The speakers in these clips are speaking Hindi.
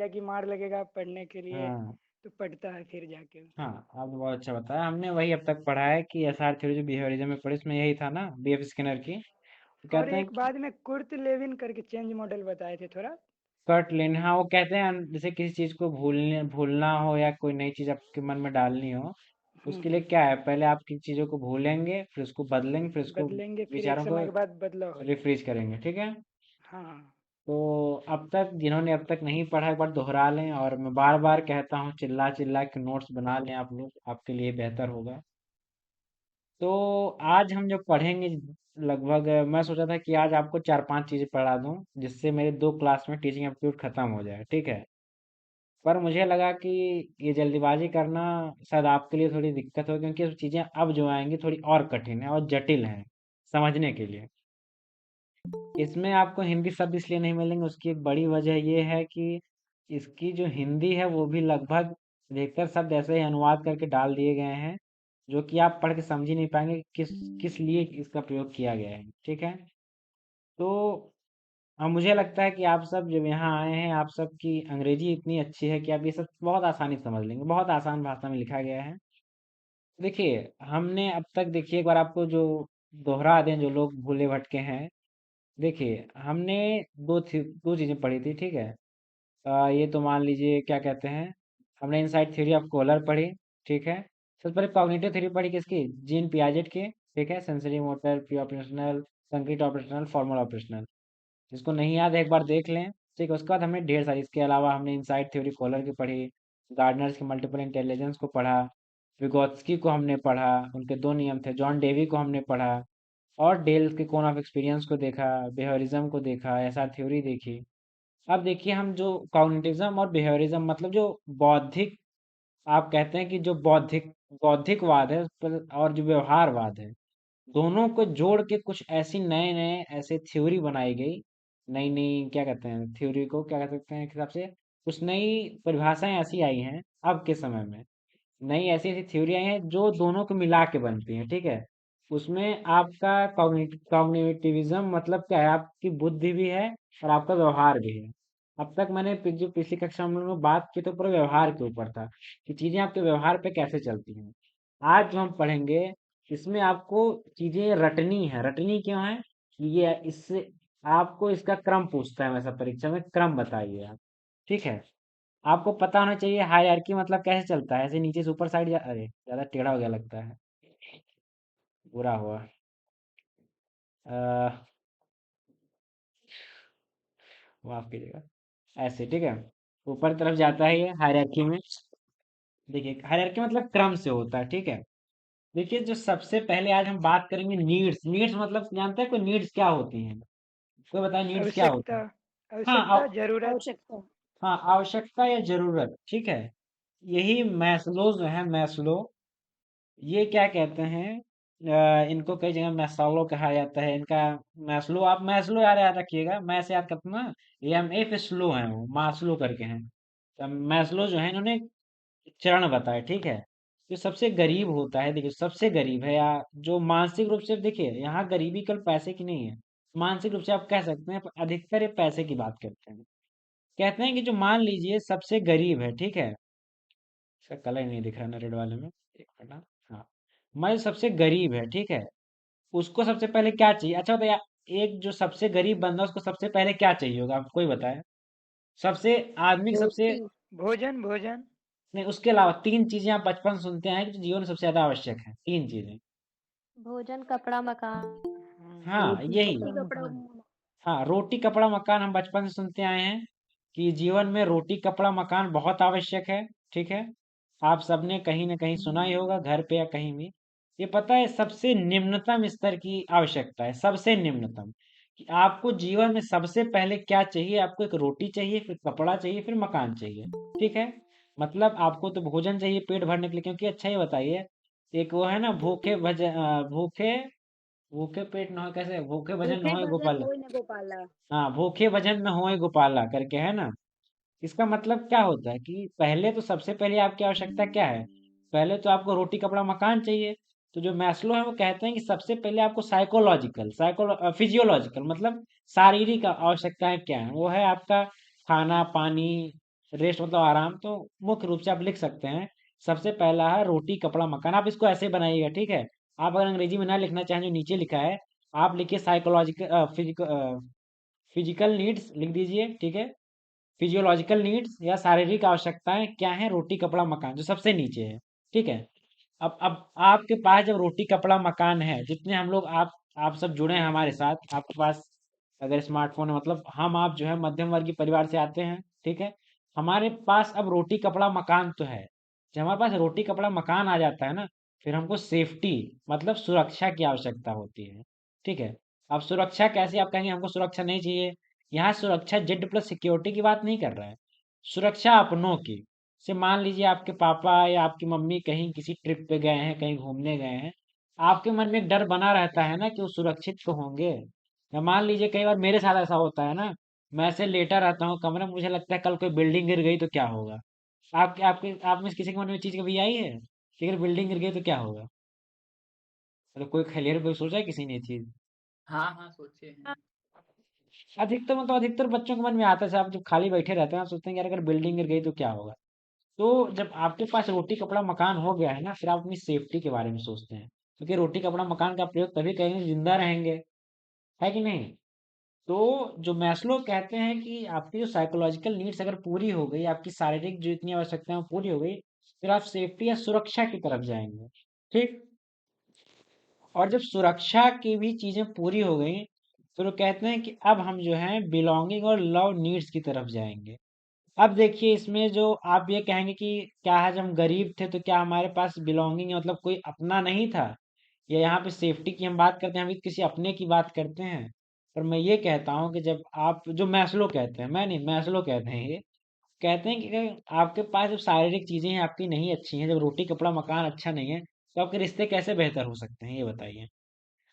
या कि मार लगेगा पढ़ने के लिए, हाँ तो पढ़ता है फिर जाके। हाँ, आपने बहुत अच्छा बताया। हमने वही अब तक पढ़ा है कि एसआर थ्योरी जो बिहेवियरिज्म में पढ़ी उसमें यही था ना, बीएफ स्किनर की। वो और कहते हैं एक कि बाद में कुर्ट लेविन करके चेंज मॉडल बताए थे थोड़ा। कर्ट लेन, हाँ वो कहते हैं जैसे किसी चीज को भूलना हो या कोई नई चीज आपके मन में डालनी हो, उसके लिए हम्म। क्या है, पहले आप किन चीजों को भूलेंगे, फिर उसको बदलेंगे, फिर उसको बदलेंगे फिर एक विचारों को समय के बाद बदलाव होता है। रिफ्रेश करेंगे, ठीक है। हाँ। तो अब तक जिन्होंने अब तक नहीं पढ़ा एक बार दोहरा लें, और मैं बार बार कहता हूँ चिल्ला चिल्ला के नोट्स बना लें आप लोग, आपके लिए बेहतर होगा। तो आज हम जो पढ़ेंगे, लगभग मैं सोचा था कि आज आपको चार पांच चीजें पढ़ा दूं जिससे मेरे 2 क्लास में टीचिंग एप्टीट्यूड खत्म हो जाए, ठीक है। पर मुझे लगा कि ये जल्दीबाजी करना शायद आपके लिए थोड़ी दिक्कत हो, क्योंकि ये चीजें अब जो आएंगी थोड़ी और कठिन है और जटिल हैं समझने के लिए। इसमें आपको हिंदी शब्द इसलिए नहीं मिलेंगे, उसकी एक बड़ी वजह ये है कि इसकी जो हिंदी है वो भी लगभग अधिकतर शब्द ऐसे ही अनुवाद करके डाल दिए गए हैं जो कि आप पढ़ के समझ ही नहीं पाएंगे कि किस किस लिए इसका प्रयोग किया गया है, ठीक है। तो मुझे लगता है कि आप सब जब यहाँ आए हैं, आप सब की अंग्रेजी इतनी अच्छी है कि आप ये सब बहुत आसानी से समझ लेंगे, बहुत आसान भाषा में लिखा गया है। देखिए, हमने अब तक, देखिए एक बार आपको जो दोहरा दें जो लोग भूले भटके हैं। देखिए, हमने दो चीजें पढ़ी थी, ठीक है। ये तो मान लीजिए क्या कहते हैं, हमने इनसाइड थ्योरी ऑफ कॉलर पढ़ी, ठीक है। सबसे पहले कॉग्निटिव थ्योरी पढ़ी किसकी, जीन पियाजेट की, ठीक है। Sensory motor, pre operational, concrete operational, formal operational. जिसको नहीं याद है एक बार देख लें, ठीक है। उसके बाद हमने ढेर सारी, इसके अलावा हमने इनसाइड थ्योरी कॉलर की पढ़ी, गार्डनर्स की मल्टीपल इंटेलिजेंस को पढ़ा, विगोत्स्की को हमने पढ़ा, उनके 2 नियम थे, जॉन डेवी को हमने पढ़ा, और डेल के कोन ऑफ एक्सपीरियंस को देखा, बिहेवियरिज्म को देखा, एसआर थ्योरी देखी। अब देखिए, हम जो कॉग्निटिज्म और बिहेवियरिज्म, मतलब जो बौद्धिक, आप कहते हैं कि जो बौद्धिकवाद है और जो व्यवहारवाद है, दोनों को जोड़ के कुछ ऐसी नए नए ऐसे थ्योरी बनाई गई। नई नई क्या कहते हैं, थ्योरी को क्या कह सकते हैं, एक हिसाब से कुछ नई परिभाषाएं ऐसी आई हैं अब के समय में। नई ऐसी ऐसी थ्योरी आई हैं जो दोनों को मिला के बनती हैं, ठीक है। उसमें आपका कॉग्निटिविज्म मतलब क्या है, आपकी बुद्धि भी है और आपका व्यवहार भी है। अब तक मैंने जो पिछली कक्षा में हम लोग बात की तो पूरा व्यवहार के ऊपर था कि चीजें आपके व्यवहार पे कैसे चलती हैं। आज जो हम पढ़ेंगे, इसमें आपको चीजें रटनी है। रटनी क्यों है कि ये इससे आपको इसका क्रम पूछता है, वैसा परीक्षा में क्रम बताइए आप, ठीक है। आपको पता होना चाहिए हायरार्की मतलब कैसे चलता है, ऐसे नीचे से ऊपर साइड, अरे ज्यादा टेढ़ा हो गया लगता है, बुरा हुआ। अह, माफ कीजिएगा। ऐसे, ठीक है। ऊपर तरफ जाता है ये हायरार्की में। देखिए, हायरार्की मतलब क्रम से होता है, ठीक है। देखिए, जो सबसे पहले आज हम बात करेंगे नीड्स। नीड्स मतलब जानते हैं कोई नीड्स क्या होती हैं, कोई बताए नीड्स क्या होती आवश्यकता। है। हाँ आवश्यकता जरूरत। आवश्यकता। हाँ, आवश्यकता या जरूरत, ठीक है। यही मैस्लो जो है, मैस्लो, ये क्या कहते हैं, इनको कई जगह मैस्लो कहा जाता है, इनका मैस्लो, आप मैस्लो याद रखिएगा, मैं से याद करते ना, एम ए पे स्लो है, वो मास्लो करके हैं। तो मैस्लो जो है, इन्होंने चरण बताए, ठीक है। जो सबसे गरीब होता है, देखिए सबसे गरीब है, या जो मानसिक रूप से, देखिए यहाँ गरीबी केवल पैसे की नहीं है, मानसिक रूप से आप कह सकते हैं, पर अधिकतर ये पैसे की बात करते हैं। कहते हैं कि जो मान लीजिए सबसे गरीब है, ठीक है। इसका कलर नहीं दिख रहा ना रेड वाले में, एक मिनट ना। हाँ, मैं सबसे गरीब है, ठीक है। उसको सबसे पहले क्या चाहिए, अच्छा बताइए, एक जो सबसे गरीब बंदा उसको सबसे पहले क्या चाहिए होगा, आप कोई बताए। सबसे आदमी के सबसे, रोटी। भोजन भोजन। नहीं उसके अलावा 3 चीजें आप बचपन से सुनते हैं कि जो जीवन में सबसे ज्यादा आवश्यक है, 3 चीजें। भोजन, कपड़ा, मकान। हाँ रोटी यही। कपड़ा रोटी, कपड़ा, मकान। हाँ, रोटी कपड़ा मकान हम बचपन से सुनते आए हैं कि जीवन में रोटी कपड़ा मकान बहुत आवश्यक है, ठीक है। आप सबने कहीं ना कहीं सुना ही होगा, घर पे या कहीं भी। ये पता है सबसे निम्नतम स्तर की आवश्यकता है, सबसे निम्नतम, कि आपको जीवन में सबसे पहले क्या चाहिए, आपको एक रोटी चाहिए, फिर कपड़ा चाहिए, फिर मकान चाहिए, ठीक है। मतलब आपको तो भोजन चाहिए पेट भरने के लिए, क्योंकि अच्छा ये बताइए, एक वो है ना, भूखे भूखे पेट न हो, कैसे, भूखे भजन न भूखे होए भजन गोपाल। होय न गोपाला। हाँ, भूखे भजन न होए गोपाला करके है ना। इसका मतलब क्या होता है कि पहले तो, सबसे पहले आपकी आवश्यकता क्या है, पहले तो आपको रोटी कपड़ा मकान चाहिए। तो जो मैस्लो है वो कहते हैं कि सबसे पहले आपको फिजियोलॉजिकल मतलब शारीरिक आवश्यकताएं क्या है, वो है आपका खाना पानी, रेस्ट मतलब आराम। तो मुख्य रूप से आप लिख सकते हैं, सबसे पहला है रोटी कपड़ा मकान। आप इसको ऐसे बनाइएगा, ठीक है। आप अगर अंग्रेजी में ना लिखना चाहें, जो नीचे लिखा है, आप लिखिए साइकोलॉजिकल फिजिकल नीड्स लिख दीजिए, ठीक है। फिजियोलॉजिकल नीड्स या शारीरिक आवश्यकताएं क्या है, रोटी कपड़ा मकान, जो सबसे नीचे है, ठीक है। अब आपके पास जब रोटी कपड़ा मकान है, जितने हम लोग आप सब जुड़े हैं हमारे साथ, आपके पास अगर स्मार्टफोन है, मतलब हम आप जो है मध्यम वर्गीय परिवार से आते हैं, ठीक है। हमारे पास अब रोटी कपड़ा मकान तो है। जब हमारे पास रोटी कपड़ा मकान आ जाता है ना, फिर हमको सेफ्टी मतलब सुरक्षा की आवश्यकता होती है, ठीक है। अब सुरक्षा कैसे, आप कहेंगे हमको सुरक्षा नहीं चाहिए। यहाँ सुरक्षा जेड प्लस सिक्योरिटी की बात नहीं कर रहा है, सुरक्षा अपनों की। से मान लीजिए आपके पापा या आपकी मम्मी कहीं किसी ट्रिप पे गए हैं, कहीं घूमने गए हैं, आपके मन में एक डर बना रहता है ना कि वो सुरक्षित तो होंगे। या मान लीजिए कई बार मेरे साथ ऐसा होता है ना, मैं ऐसे लेटा रहता हूँ कमरे में, मुझे लगता है कल कोई बिल्डिंग गिर गई तो क्या होगा। आपके आपके आप में से किसी के मन में चीज कभी आई है कि अगर बिल्डिंग गिर गई तो क्या होगा? मतलब कोई खलेर कोई सोचा है किसी ने ये चीज? हाँ हाँ सोचे हैं। अधिकतर मतलब अधिकतर बच्चों के मन में आता है, आप जब खाली बैठे रहते हैं आप सोचते हैं यार अगर बिल्डिंग गिर गई तो क्या होगा। तो जब आपके पास रोटी कपड़ा मकान हो गया है ना, फिर आप अपनी सेफ्टी के बारे में सोचते हैं, क्योंकि रोटी कपड़ा मकान का प्रयोग तभी करेंगे जिंदा रहेंगे, है कि नहीं। तो जो मैस्लो कहते हैं कि आपकी जो साइकोलॉजिकल नीड्स अगर पूरी हो गई, आपकी शारीरिक जो इतनी आवश्यकताएं वो पूरी हो गई, फिर आप सेफ्टी या सुरक्षा की तरफ जाएंगे, ठीक। और जब सुरक्षा की भी चीजें पूरी हो गई, फिर वो कहते हैं कि अब हम जो है बिलोंगिंग और लव नीड्स की तरफ जाएंगे। अब देखिए इसमें जो आप ये कहेंगे कि क्या है, जब हम गरीब थे तो क्या हमारे पास बिलोंगिंग मतलब कोई अपना नहीं था, या यहाँ पे सेफ्टी की हम बात करते हैं, हम भी किसी अपने की बात करते हैं। पर मैं ये कहता हूँ कि जब आप जो मैस्लो कहते हैं, मैं नहीं मैस्लो कहते हैं, ये कहते हैं कि अगर आपके पास जब शारीरिक चीजें हैं आपकी नहीं अच्छी हैं, जब रोटी कपड़ा मकान अच्छा नहीं है, तो आपके रिश्ते कैसे बेहतर हो सकते हैं, ये बताइए।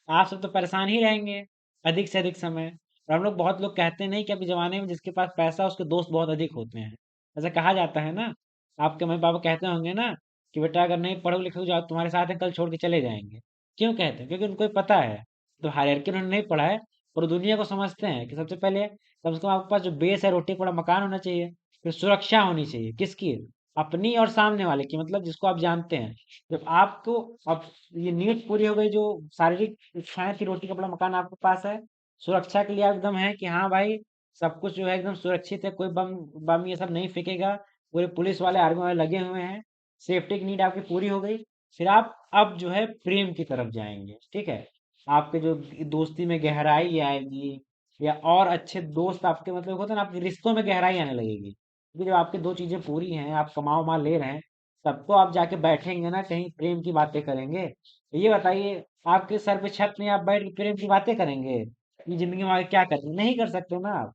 आप सब तो परेशान ही रहेंगे अधिक से अधिक समय। और हम लोग बहुत लोग कहते नहीं कि अभी जमाने में जिसके पास पैसा उसके दोस्त बहुत अधिक होते हैं, ऐसा कहा जाता है ना। आपके मम्मी पापा कहते होंगे ना कि बेटा अगर नहीं पढ़ो लिखो जाओ, तुम्हारे साथ है कल छोड़ के चले जाएंगे। क्यों कहते हैं? क्योंकि उनको ये पता है, तो हायरार्की उन्होंने नहीं पढ़ा है, और दुनिया को समझते हैं कि सबसे पहले कम से कम आपके पास जो बेस है, रोटी कपड़ा मकान होना चाहिए। फिर सुरक्षा होनी चाहिए, किसकी? अपनी और सामने वाले की, मतलब जिसको आप जानते हैं। जब आपको अब ये नीड पूरी हो गई, जो शारीरिक इच्छाएं थी, रोटी कपड़ा मकान आपके पास है, सुरक्षा के लिए आप एकदम है कि हाँ भाई सब कुछ जो है एकदम सुरक्षित है, कोई बम बम ये सब नहीं फेंकेगा, पूरे पुलिस वाले आर्मी वाले लगे हुए हैं, सेफ्टी की नीड आपकी पूरी हो गई। फिर आप अब जो है प्रेम की तरफ जाएंगे, ठीक है। आपके जो दोस्ती में गहराई आएगी, या और अच्छे दोस्त आपके, मतलब होता है ना, आपके रिश्तों में गहराई आने लगेगी, क्योंकि जब आपकी दो चीजें पूरी हैं, आप कमाओ माल ले रहे हैं, तब तो आप जाके बैठेंगे ना कहीं प्रेम की बातें करेंगे। तो ये बताइए, आपके सर पे छत में आप बैठ के प्रेम की बातें करेंगे? ये जिंदगी में आगे क्या करते नहीं कर सकते ना आप।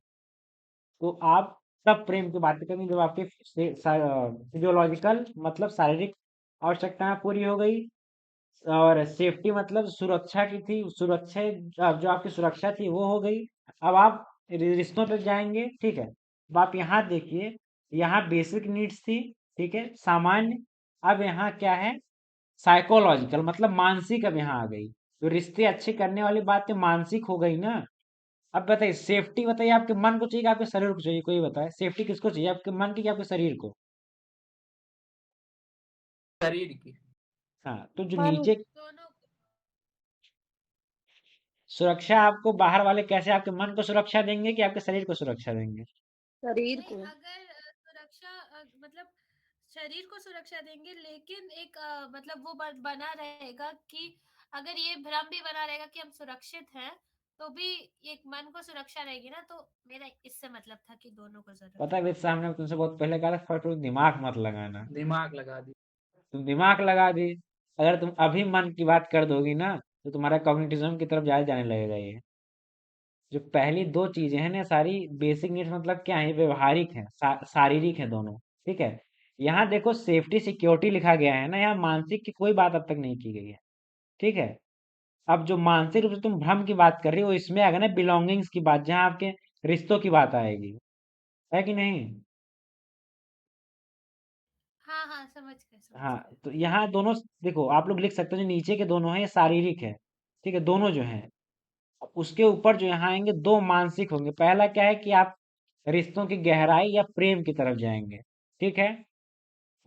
तो आप तब प्रेम की बातें करेंगे जब आपकी फिजियोलॉजिकल मतलब शारीरिक आवश्यकताएं पूरी हो गई, और सेफ्टी मतलब सुरक्षा की थी, सुरक्षा जो आपकी सुरक्षा थी वो हो गई। अब आप रिश्तों पे जाएंगे, ठीक है। अब आप यहाँ देखिए, यहाँ बेसिक नीड्स थी, ठीक है, सामान्य। अब यहाँ क्या है, साइकोलॉजिकल मतलब मानसिक, अब यहाँ आ गई। तो रिश्ते अच्छे करने वाली बातें मानसिक हो गई ना। अब बताइए सेफ्टी, बताइए आपके मन को चाहिए कि आपके शरीर को चाहिए, कोई बताए सेफ्टी किसको चाहिए, आपके मन की कि आपके शरीर को? शरीर की। हाँ, तो जो मन। नीचे दोनों को। सुरक्षा आपको बाहर वाले कैसे आपके मन को सुरक्षा देंगे कि आपके शरीर को सुरक्षा देंगे? शरीर नहीं, को। अगर सुरक्षा मतलब शरीर को सुरक्षा देंगे, लेकिन एक मतलब वो बना रहेगा कि अगर ये भ्रम भी बना रहेगा कि हम सुरक्षित हैं, तो भी एक मन को सुरक्षा रहेगी ना। तो मेरा इससे मतलब था कि दोनों को जरूरत पता है। है मेरे सामने तुमसे बहुत पहले कहा था, फटो दिमाग मत लगाना। दिमाग लगा दी। तुम दिमाग लगा दी। अगर तुम अभी मन की बात कर दोगी ना, तो तुम्हारा कॉग्निटिज्म की तरफ ज्यादा जाने लगेगा। ये जो पहली दो चीजें हैं ना, सारी बेसिक नीड्स मतलब क्या है, ये व्यवहारिक है, शारीरिक है दोनों, ठीक है। यहाँ देखो सेफ्टी सिक्योरिटी लिखा गया है ना, यहाँ मानसिक की कोई बात अब तक नहीं की गई है, ठीक है। अब जो मानसिक रूप से तुम भ्रम की बात कर रही हो, इसमें आएगा ना बिलोंगिंग्स की बात, जहाँ आपके रिश्तों की बात आएगी, है कि नहीं। हाँ हाँ, समझ गए समझ हाँ, गए। तो यहाँ दोनों देखो आप लोग लिख सकते हो, जो नीचे के दोनों हैं ये शारीरिक है, ठीक है, दोनों जो हैं। अब उसके ऊपर जो यहाँ आएंगे दो मानसिक होंगे। पहला क्या है कि आप रिश्तों की गहराई या प्रेम की तरफ जाएंगे। ठीक है,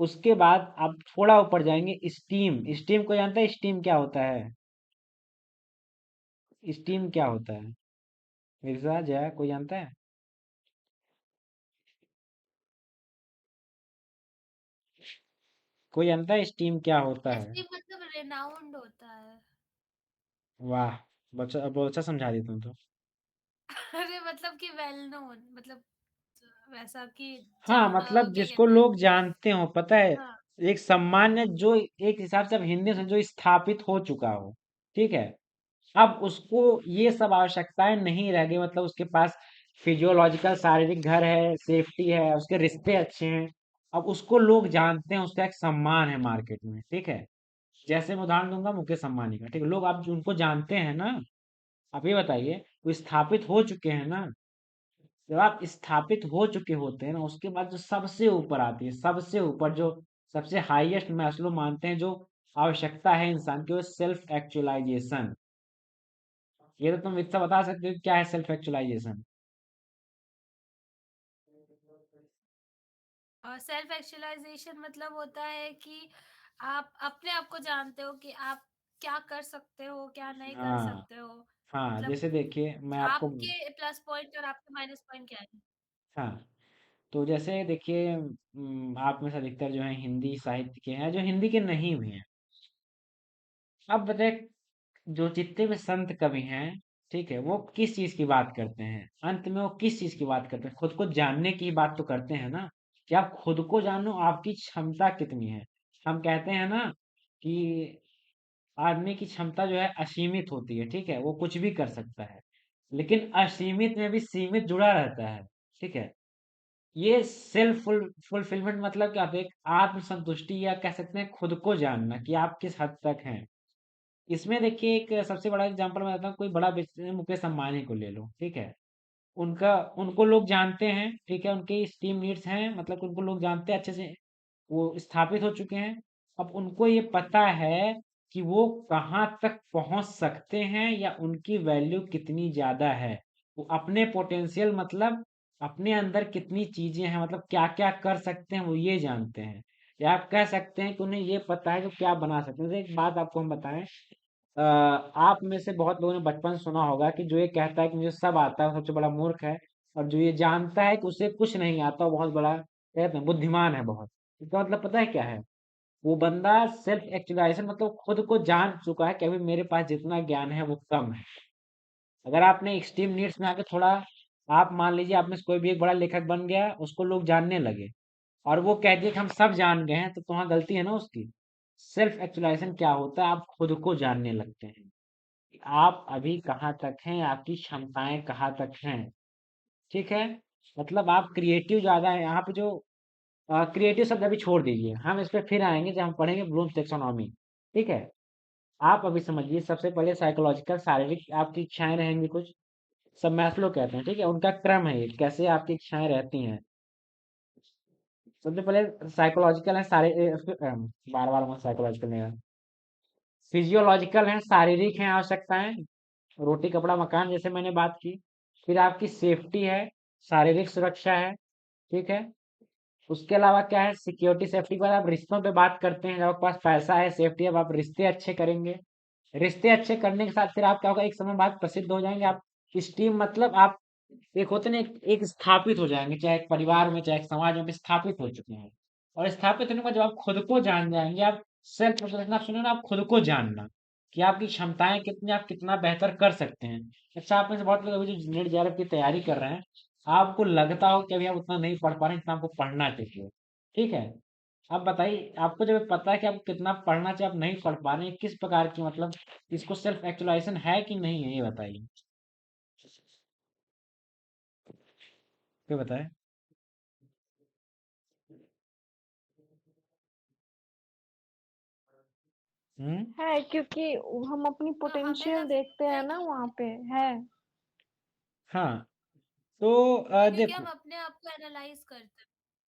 उसके बाद आप थोड़ा ऊपर जाएंगे, स्टीम। स्टीम को जानता है? स्टीम क्या होता है? स्टीम क्या होता है? मिर्जा जया कोई जानता है? कोई जानता है स्टीम क्या होता है? एसटी मतलब रेनाउंड होता है। वाह, बच्चा अब अच्छा समझा दी तुम तो। अरे मतलब कि वेल नोन, मतलब वैसा कि हाँ, जान मतलब क्या जिसको कहते हैं। लोग जानते हो, पता है, हाँ एक सम्मान्य, जो एक हिसाब से अब हिंदी में जो स्थापित हो चुका हो। ठीक है, अब उसको ये सब आवश्यकताएं नहीं रह गई, मतलब उसके पास फिजियोलॉजिकल शारीरिक घर है, सेफ्टी है, उसके रिश्ते अच्छे हैं। अब उसको लोग जानते हैं, उसका एक सम्मान है मार्केट में। ठीक है, जैसे मैं उदाहरण दूंगा मुकेश अंबानी का। ठीक है, लोग आप जो उनको जानते हैं ना, आप ये बताइए, वो स्थापित हो चुके हैं ना। जब आप स्थापित हो चुके होते हैं ना, उसके बाद जो सबसे ऊपर आती है, सबसे ऊपर जो सबसे हाईएस्ट मैस्लो मानते हैं जो आवश्यकता है इंसान की, वो सेल्फ एक्चुअलाइजेशन। ये तो तुम इतना बता सकते हो कि क्या है सेल्फ एक्चुअलाइजेशन? और सेल्फ एक्चुअलाइजेशन मतलब होता है कि आप अपने आप को जानते हो कि आप क्या कर सकते हो, क्या नहीं कर हाँ, सकते हो। हाँ, मतलब जैसे देखिए मैं आपको, आपके प्लस पॉइंट और आपके माइनस पॉइंट क्या है। हाँ, तो जैसे देखिए, आप में से अधिकतर जो है हिंदी साहित्य के हैं, जो हिंदी के नहीं भी हैं। अब बताए, जो जितने भी संत कवि हैं, ठीक है, वो किस चीज की बात करते हैं? अंत में वो किस चीज की बात करते हैं? खुद को जानने की बात तो करते हैं ना, कि आप खुद को जानो, आपकी क्षमता कितनी है। हम कहते हैं ना कि आदमी की क्षमता जो है असीमित होती है। ठीक है, वो कुछ भी कर सकता है, लेकिन असीमित में भी सीमित जुड़ा रहता है। ठीक है, ये सेल्फ फुलफिलमेंट मतलब क्या होता है? एक आत्म संतुष्टि, या कह सकते हैं खुद को जानना कि आप किस हद तक हैं। इसमें देखिए, एक सबसे बड़ा एग्जांपल मैं देता हूँ, कोई बड़ा बिजनेस, मुकेश अंबानी को ले लो। ठीक है, उनका उनको लोग जानते हैं। ठीक है, उनकी टीम नीड्स हैं, मतलब उनको लोग जानते हैं अच्छे से, वो स्थापित हो चुके हैं। अब उनको ये पता है कि वो कहाँ तक पहुंच सकते हैं, या उनकी वैल्यू कितनी ज्यादा है। वो अपने पोटेंशियल, मतलब अपने अंदर कितनी चीजें हैं, मतलब क्या क्या कर सकते हैं, वो ये जानते हैं। या आप कह सकते हैं कि उन्हें ये पता है कि क्या बना सकते हैं। जैसे एक बात आपको हम बताएं, आप में से बहुत लोगों ने बचपन सुना होगा कि जो ये कहता है कि मुझे सब आता है वो सबसे बड़ा मूर्ख है, और जो ये जानता है कि उसे कुछ नहीं आता वो बहुत बड़ा, कहते हैं, बुद्धिमान है बहुत। इसका मतलब पता है क्या है? वो बंदा सेल्फ एक्चुअलाइजेशन, मतलब खुद को जान चुका है कि अभी मेरे पास जितना ज्ञान है वो कम है। अगर आपने एक्सट्रीम नीड्स में आके थोड़ा, आप मान लीजिए आप में से कोई भी एक बड़ा लेखक बन गया, उसको लोग जानने लगे, और वो कह दिए कि हम सब जान गए हैं, तो वहाँ गलती है ना उसकी। सेल्फ एक्चुअलाइजेशन क्या होता है? आप खुद को जानने लगते हैं कि आप अभी कहाँ तक हैं, आपकी क्षमताएं कहाँ तक हैं। ठीक है, मतलब आप क्रिएटिव ज्यादा है यहाँ पे। जो क्रिएटिव शब्द अभी छोड़ दीजिए, हम इस पे फिर आएंगे जब हम पढ़ेंगे ब्लूम्स टैक्सोनॉमी। ठीक है, आप अभी समझिए, सबसे पहले साइकोलॉजिकल, शारीरिक आपकी इच्छाएं रहेंगी कुछ, सब मैस्लो कहते हैं। ठीक है, उनका क्रम है ये, कैसे आपकी इच्छाएं रहती हैं। सबसे पहले साइकोलॉजिकल है, सारे बार बार साइकोलॉजिकल नहीं, फिजियोलॉजिकल है, शारीरिक है आवश्यकताएं, रोटी कपड़ा मकान, जैसे मैंने बात की। फिर आपकी सेफ्टी है, शारीरिक सुरक्षा है। ठीक है, उसके अलावा क्या है? सिक्योरिटी सेफ्टी के बाद आप रिश्तों पे बात करते हैं। जब आपके पास पैसा है, सेफ्टी है, अब आप रिश्ते अच्छे करेंगे। रिश्ते अच्छे करने के साथ फिर आप क्या होगा, एक समय बाद प्रसिद्ध हो जाएंगे आप। स्टीम मतलब आप एक होते ना, एक स्थापित हो जाएंगे, चाहे एक परिवार में चाहे एक समाज में भी स्थापित हो चुके हैं। और स्थापित होने के बाद जब आप खुद को जान जाएंगे, आप सेल्फ प्रोफेशन, आप सुनो ना, आप खुद को जानना कि आपकी क्षमताएं कितनी, आप कितना बेहतर कर सकते हैं। अच्छा, आप में से बहुत लोग अभी जो नीट जेआरएफ की तैयारी कर रहे हैं, आपको लगता हो कि अभी आप उतना नहीं पढ़ पा रहे हैं, इतना आपको पढ़ना चाहिए। ठीक है, आप बताइए, आपको जब पता है कि आपको कितना पढ़ना चाहिए, आप नहीं पढ़ पा रहे हैं, किस प्रकार की, मतलब इसको सेल्फ एक्चुअलाइजेशन है कि नहीं है, ये बताइए। ये बताएं। हम्म। है क्योंकि हम अपनी हाँ हमें पोटेंशियल देखते लगता हैं है ना, कि वहाँ पे है। हाँ, तो हाँ, क्योंकि हम देखो, अपने आप को एनालाइज करते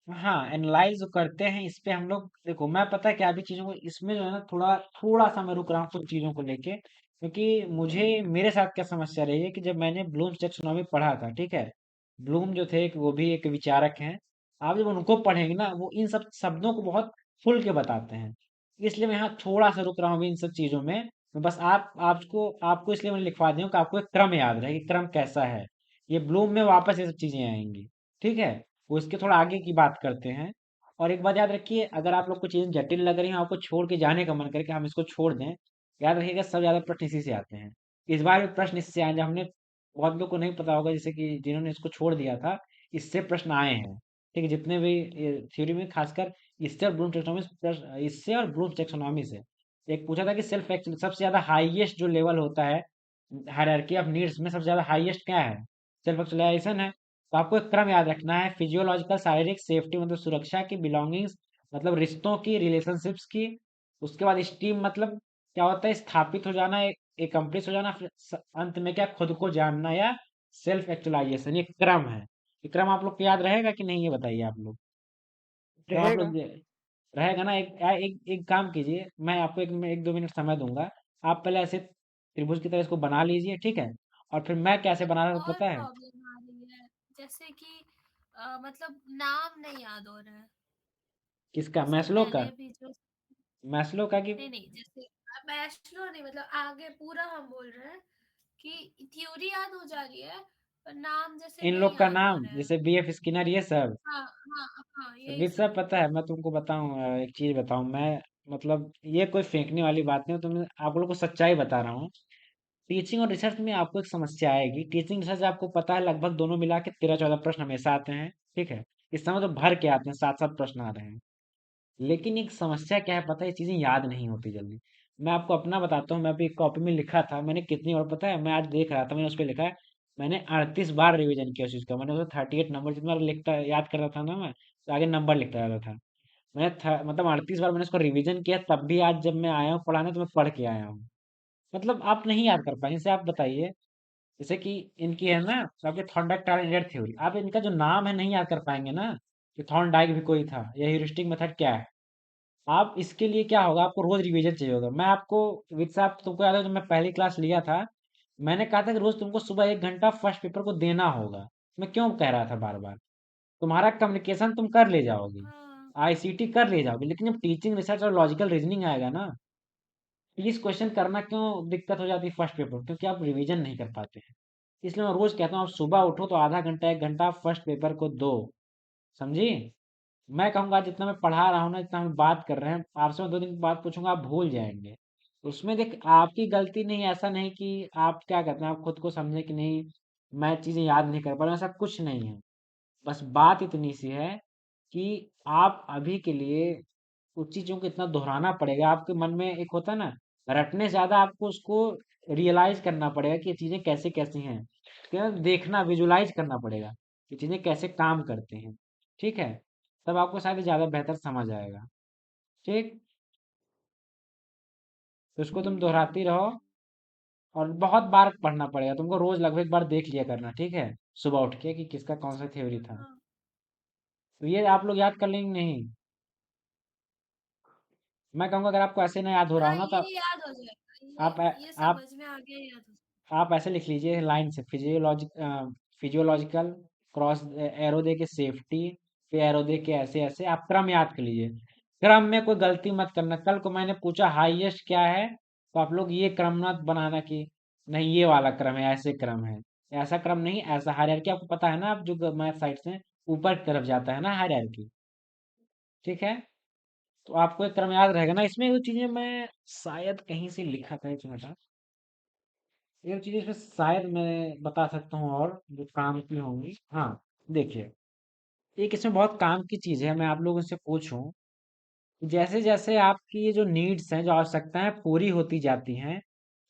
हैं। हाँ, एनालाइज करते हैं, इस पे हम लोग, देखो मैं पता है क्या, अभी चीजों को इसमें जो है ना, थोड़ा थोड़ा सा मैं रुक रहा हूँ कुछ चीजों को लेके, क्योंकि मुझे, मेरे साथ क्या समस्या रही है कि जब मैंने ब्लूम्स टैक्सोनॉमी पढ़ा था, ठीक है, ब्लूम जो थे वो भी एक विचारक हैं। आप जब उनको पढ़ेंगे ना वो इन सब शब्दों को बहुत खुल के बताते हैं। इसलिए मैं यहाँ थोड़ा सा रुक रहा हूँ अभी इन सब चीजों में। मैं बस आपको आपको इसलिए मैंने लिखवा दी हूँ कि आपको एक क्रम याद रहे कि क्रम कैसा है। ये ब्लूम में वापस ये सब चीजें आएंगी। ठीक है, वो इसके थोड़ा आगे की बात करते हैं। और एक बात याद रखिए, अगर आप लोग को चीजें जटिल लग रही हैं आपको छोड़ के जाने का मन करे कि हम इसको छोड़ दें, याद रखिएगा सब ज्यादा प्रश्न इसी से आते हैं। इस बार भी प्रश्न इससे आए, जब हमने बहुत लोग को नहीं पता होगा जैसे कि जिन्होंने इसको छोड़ दिया था, इससे प्रश्न आए हैं। ठीक है, जितने भी थ्योरी में खासकर इससे और ब्लूम टेक्सोनॉमी इससे और ब्लूम टेक्सोनॉमी से एक पूछा था कि सेल्फ सबसे ज्यादा हाईएस्ट जो लेवल होता है हायरार्की ऑफ नीड्स में सबसे ज्यादा हाईएस्ट क्या है? सेल्फ एक्चुअलाइजेशन है। तो आपको एक क्रम याद रखना है, फिजियोलॉजिकल शारीरिक सेफ्टी मतलब सुरक्षा की, बिलोंगिंग्स मतलब रिश्तों की, रिलेशनशिप्स की। उसके बाद स्टीम मतलब क्या होता है? स्थापित हो जाना, एकम्प्लिश हो जाना। फिर अंत में क्या? खुद को जानना या सेल्फ एक्चुअलाइजेशन। ये क्रम है। ये क्रम आप लोग को याद रहेगा कि नहीं, ये बताइए आप लोग। क्रम आप रहेगा। लोग रहेगा ना? एक काम कीजिए, मैं आपको एक दो मिनट समय दूंगा। आप पहले ऐसे त्रिभुज की तरह इसको बना लीजिए, ठीक है? और फिर मैं कैसे एक बना रहा हूँ और पता है? प्रॉब्लम आ रही है, जैसे कि मतलब नाम नहीं याद हो रहा है। किसका? जैसे मैस्लो का? पहले भी जो मैस्लो का कि नहीं नहीं, जैसे बैचलर नहीं, मतलब आगे पूरा हम बोल रहे हैं कि थ्योरी याद हो जा रही है पर नाम जैसे इन नहीं लोग का याद हो नाम रहा है। जैसे बीएफ स्किनर ये सब? हाँ हाँ हाँ, यही विद सब सब। पता है, मैं तुमको बताऊं एक चीज बताऊं मैं, मतलब ये कोई फेंकने वाली बात नहीं, तो मैं आप लोग को सच्चाई बता रहा हूँ। टीचिंग और रिसर्च में आपको एक समस्या आएगी। टीचिंग रिसर्च आपको पता है लगभग दोनों मिला के 13-14 प्रश्न हमेशा आते हैं, ठीक है? इस समय तो भर के आते हैं, 7-7 प्रश्न आ रहे हैं। लेकिन एक समस्या क्या है पता है? ये चीजें याद नहीं होती जल्दी। मैं आपको अपना बताता हूँ, मैं अभी एक कॉपी में लिखा था, मैंने कितनी बार पता है? मैं आज देख रहा था, मैंने उस पर लिखा है मैंने 38 बार रिवीजन किया उस चीज का। मैंने उसमें 38 नंबर जितना लिखता याद करता था ना मैं, तो आगे नंबर लिखता रहता था। मतलब 38 बार मैंने उसको रिवीजन किया, तब भी आज जब मैं आया हूँ पढ़ाने तो मैं पढ़ के आया हूँ। मतलब आप नहीं याद कर पाएंगे। जैसे आप बताइए, जैसे कि इनकी है ना, तो आपके थॉर्नडाइक टारगेट थ्योरी, आप इनका जो नाम है नहीं याद कर पाएंगे ना, कि थॉर्नडाइक भी कोई था, या ह्यूरिस्टिक मेथड क्या है। आप इसके लिए क्या होगा, आपको रोज रिवीजन चाहिए होगा। मैं आपको विद साहब तुमको याद है जब मैं पहली क्लास लिया था, मैंने कहा था कि रोज तुमको सुबह 1 घंटा फर्स्ट पेपर को देना होगा। मैं क्यों कह रहा था बार बार? तुम्हारा कम्युनिकेशन तुम कर ले जाओगे, हाँ आईसीटी कर ले जाओगे, लेकिन जब टीचिंग रिसर्च और लॉजिकल रीजनिंग आएगा ना, प्लीज क्वेश्चन करना क्यों दिक्कत हो जाती है फर्स्ट पेपर? क्योंकि आप रिवीजन नहीं कर पाते हैं। इसलिए मैं रोज कहता हूँ आप सुबह उठो तो आधा घंटा 1 घंटा फर्स्ट पेपर को दो। समझी? मैं कहूंगा जितना मैं पढ़ा रहा हूँ ना, जितना हम बात कर रहे हैं, आपसे मैं 2 दिन बाद पूछूंगा आप भूल जाएंगे। उसमें देख आपकी गलती नहीं है, ऐसा नहीं कि आप क्या कहते हैं, आप खुद को समझे कि नहीं मैं चीजें याद नहीं कर पा रहा हूं, ऐसा कुछ नहीं है। बस बात इतनी सी है कि आप अभी के लिए उस चीजों को इतना दोहराना पड़ेगा, आपके मन में एक होता है ना, रटने से ज्यादा आपको उसको रियलाइज करना पड़ेगा कि ये चीजें कैसे कैसी हैं। क्या देखना, विजुलाइज करना पड़ेगा कि चीजें कैसे काम करते हैं। ठीक है? तब आपको शायद ज्यादा बेहतर समझ आएगा। ठीक, तो उसको तुम दोहराती रहो, और बहुत बार पढ़ना पड़ेगा तुमको, रोज लगभग एक बार देख लिया करना, ठीक है? सुबह उठ के कि किसका कौन सा थ्योरी था। हाँ तो ये आप लोग याद कर लेंगे नहीं? मैं कहूँगा अगर आपको ऐसे ना याद हो रहा हाँ, हो ना, तो ये याद हो जाएगा, आप ये आप समझ में आ गया, याद हो आप ऐसे लिख लीजिए लाइन से, फिजियोलॉजिकल क्रॉस एरो दे के सेफ्टी, फिर एरो दे के ऐसे ऐसे आप क्रम याद कर लीजिए। क्रम में कोई गलती मत करना। कल को मैंने पूछा हाईएस्ट क्या है, तो आप लोग ये क्रम मत बनाना कि नहीं ये वाला क्रम है, ऐसे क्रम है। ऐसा क्रम नहीं, ऐसा हायरार्की आपको पता है ना, आप जो मैथ साइड से ऊपर की तरफ जाता है ना हायरार्की। ठीक है? तो आपको एक क्रम याद रहेगा ना। इसमें वो चीजें मैं शायद कहीं से लिखा था, एक मिनट, ये चीजें इसमें शायद मैं बता सकता हूँ और जो काम की होंगी। हाँ, देखिए, एक इसमें बहुत काम की चीज है, मैं आप लोगों से पूछूं, जैसे जैसे आपकी ये जो नीड्स हैं, जो आवश्यकताएं पूरी होती जाती हैं,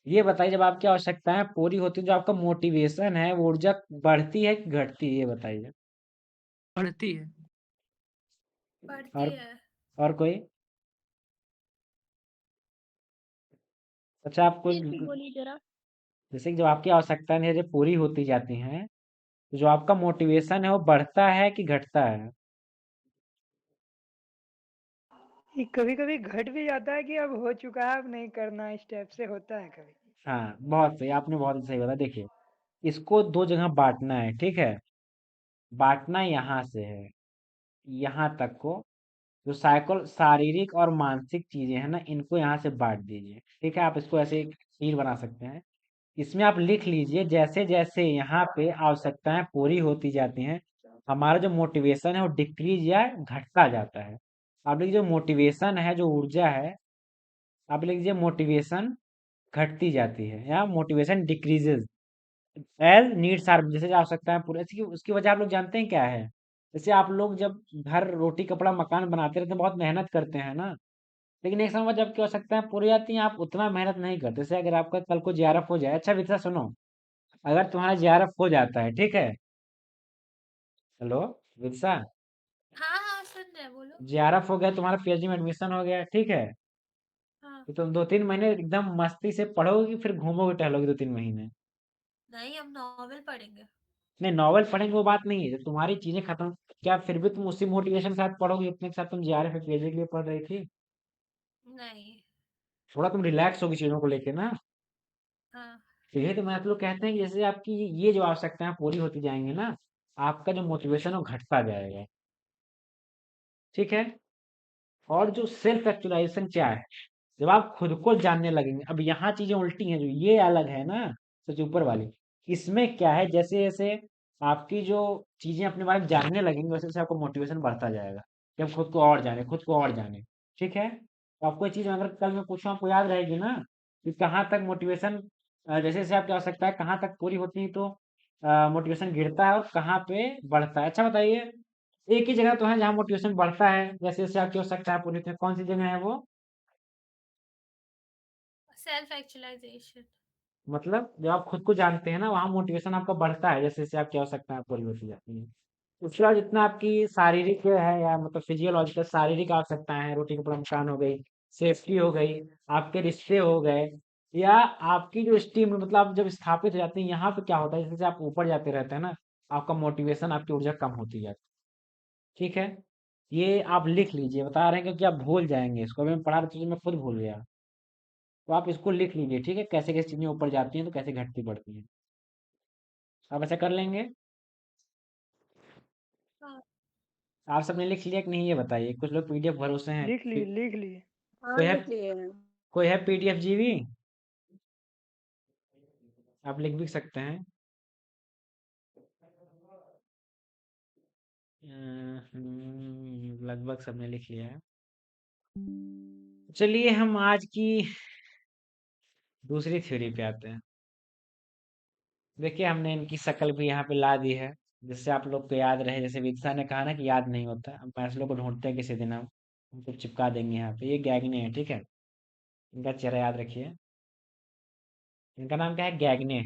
ये बताइए जब आपकी आवश्यकताएं पूरी होती हैं, जो आपका मोटिवेशन है, वो ऊर्जा बढ़ती है कि घटती है, ये बताइए। बढ़ती है। पढ़ती और है। और कोई? अच्छा, आपको फिर भी बोलिए जरा। जैसे कि जब आपकी आवश्यकताएं धीरे धीरे पूरी होती जाती हैं, तो जो आपका मोटिवेशन है वो बढ़ता है कि घटता है? ये कभी कभी घट भी जाता है कि अब हो चुका है, अब नहीं करना, इस टाइप से होता है कभी। हाँ, बहुत सही, आपने बहुत सही बताया। देखिए, इसको दो जगह बांटना है, ठीक है? बांटना यहाँ से है, यहाँ तक को जो शारीरिक और मानसिक चीजें हैं ना, इनको यहाँ से बांट दीजिए। ठीक है, आप इसको ऐसे एक तीर बना सकते हैं। इसमें आप लिख लीजिए, जैसे जैसे यहाँ पे आवश्यकताएं पूरी होती जाती हैं, हमारा जो मोटिवेशन है वो डिक्रीज या घटता जाता है। आप लिखिए जो मोटिवेशन है, जो ऊर्जा है, आप लिख लीजिए मोटिवेशन घटती जाती है या motivation decreases as needs are, जैसे आवश्यकताएं पूरी। इसकी उसकी वजह आप लोग जानते हैं क्या है? जैसे आप लोग जब घर रोटी कपड़ा मकान बनाते रहते हैं, बहुत मेहनत करते हैं ना, लेकिन एक समय बाद जब की आवश्यकताएं पूरी जाती हैं, आप उतना मेहनत नहीं करते। जैसे अगर आपका कल को जेआरएफ हो जाए, अच्छा विद्या सुनो, अगर तुम्हारा जेआरएफ हो जाता है, ठीक है, हेलो विदिशा, हाँ हाँ सुन रहे हैं, बोलो। जेआरएफ हो गया, तुम्हारा पीएचडी में एडमिशन हो गया, ठीक है, हाँ। तो तुम 2-3 महीने एकदम मस्ती से पढ़ोगे, फिर घूमोगे टहलोगे 2-3 महीने? नहीं, हम नॉवेल पढ़ेंगे। नहीं, नॉवल पढ़ेंगे वो बात नहीं है, जब तुम्हारी चीजें खत्म, क्या फिर भी तुम उसी मोटिवेशन के साथ पढ़ोगे जितने के साथ तुम जेआरएफ पीएचडी के लिए पढ़ रही थी? नहीं। थोड़ा तुम रिलैक्स होगी चीजों को लेके ना। हाँ। तो यही तो मैं आप लोग कहते हैं कि जैसे आपकी ये जो आवश्यकताएं पूरी होती जाएंगी ना, आपका जो मोटिवेशन है वो घटता जाएगा। ठीक है, और जो सेल्फ एक्चुअलाइजेशन क्या है, जब आप खुद को जानने लगेंगे, अब यहाँ चीजें उल्टी हैं, जो ये अलग है ना सबसे ऊपर वाली, इसमें क्या है, जैसे जैसे आपकी जो चीजें अपने बारे में जानने लगेंगे, वैसे वैसे आपको मोटिवेशन बढ़ता जाएगा कि हम खुद को और जाने, खुद को और जाने। ठीक है, तो आपको ये चीज अगर कल मैं पूछूं, आपको याद रहेगी ना कि कहाँ तक मोटिवेशन, जैसे जैसे आपकी आवश्यकता है कहाँ तक पूरी होती है, तो मोटिवेशन गिरता है और कहाँ पे बढ़ता है। अच्छा बताइए, एक ही जगह तो है जहाँ मोटिवेशन बढ़ता है, जैसे जैसे आपकी आवश्यकता है पूरी होती है, कौन सी जगह है वो? Self actualisation. मतलब जब आप खुद को जानते हैं ना, वहाँ मोटिवेशन आपका बढ़ता है जैसे जैसे आपकी आवश्यकताएं पूरी होती जाती हैं। उसके बाद जितना आपकी शारीरिक है या मतलब फिजियोलॉजिकल शारीरिक आवश्यकताएं हैं, रोटी कपड़ा मकान हो गई, सेफ्टी हो गई, आपके रिश्ते हो गए, या आपकी जो स्टीम मतलब आप जब स्थापित हो जाते हैं, यहाँ पे क्या होता है, जैसे जैसे आप ऊपर जाते रहते हैं ना, आपका मोटिवेशन आपकी ऊर्जा कम होती जाती है। ठीक है, ये आप लिख लीजिए, बता रहे हैं क्योंकि आप भूल जाएंगे इसको, अभी मैं पढ़ा रहा था तो मैं खुद भूल गया। तो आप इसको लिख लीजिए, ठीक है, कैसे कैसे चीजें ऊपर जाती हैं तो कैसे घटती बढ़ती हैं। आप ऐसा कर लेंगे? हाँ। आप सबने लिख लिया कि नहीं ये बताइए, कुछ लोग पीडीएफ भरोसे हैं। लिख लिए लिख लिए। हाँ कोई है, लिख लिए हैं। कोई है पीडीएफ जीवी? आप लिख भी सकते हैं। लगभग सबने लिख लिया है। चलिए हम आज की दूसरी थ्योरी पे आते हैं। देखिए हमने इनकी शक्ल भी यहाँ पे ला दी है, जिससे आप लोग को याद रहे, जैसे विदिशा ने कहा ना कि याद नहीं होता, हम फैसलों को ढूंढते हैं किसी दिन, हम उनको चिपका देंगे यहाँ पे। ये गैगने है, ठीक है, इनका चेहरा याद रखिए। इनका नाम क्या है? गैगने।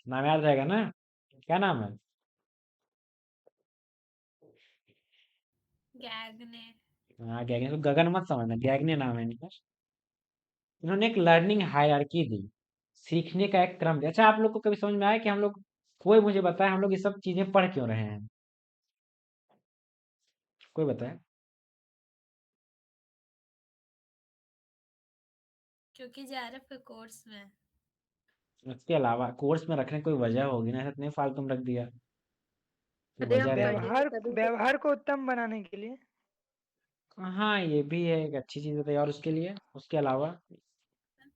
नाम याद रहेगा ना? क्या नाम है? गैगने। हाँ गैगने, तो गगन मत समझना, गैगने नाम है इनका। इन्होंने एक लर्निंग हायरार्की दी, सीखने का एक क्रम दिया। अच्छा आप लोग को कभी समझ में आया कि हम लोग, कोई मुझे बताए हम लोग ये सब चीजें पढ़ क्यों रहे हैं? कोई बताए? क्योंकि जेआरएफ के कोर्स में। उसके अलावा कोर्स में रखने की कोई वजह होगी ना, ऐसा तो नहीं फालतू में रख दिया, कोई अरे वजह हम रहेगी। पढ़ेंगे व्यवहार तभी तो। व्यवहार को उत्तम बनाने के लिए। हाँ ये भी है, एक अच्छी चीज बताइए, और उसके लिए, उसके अलावा?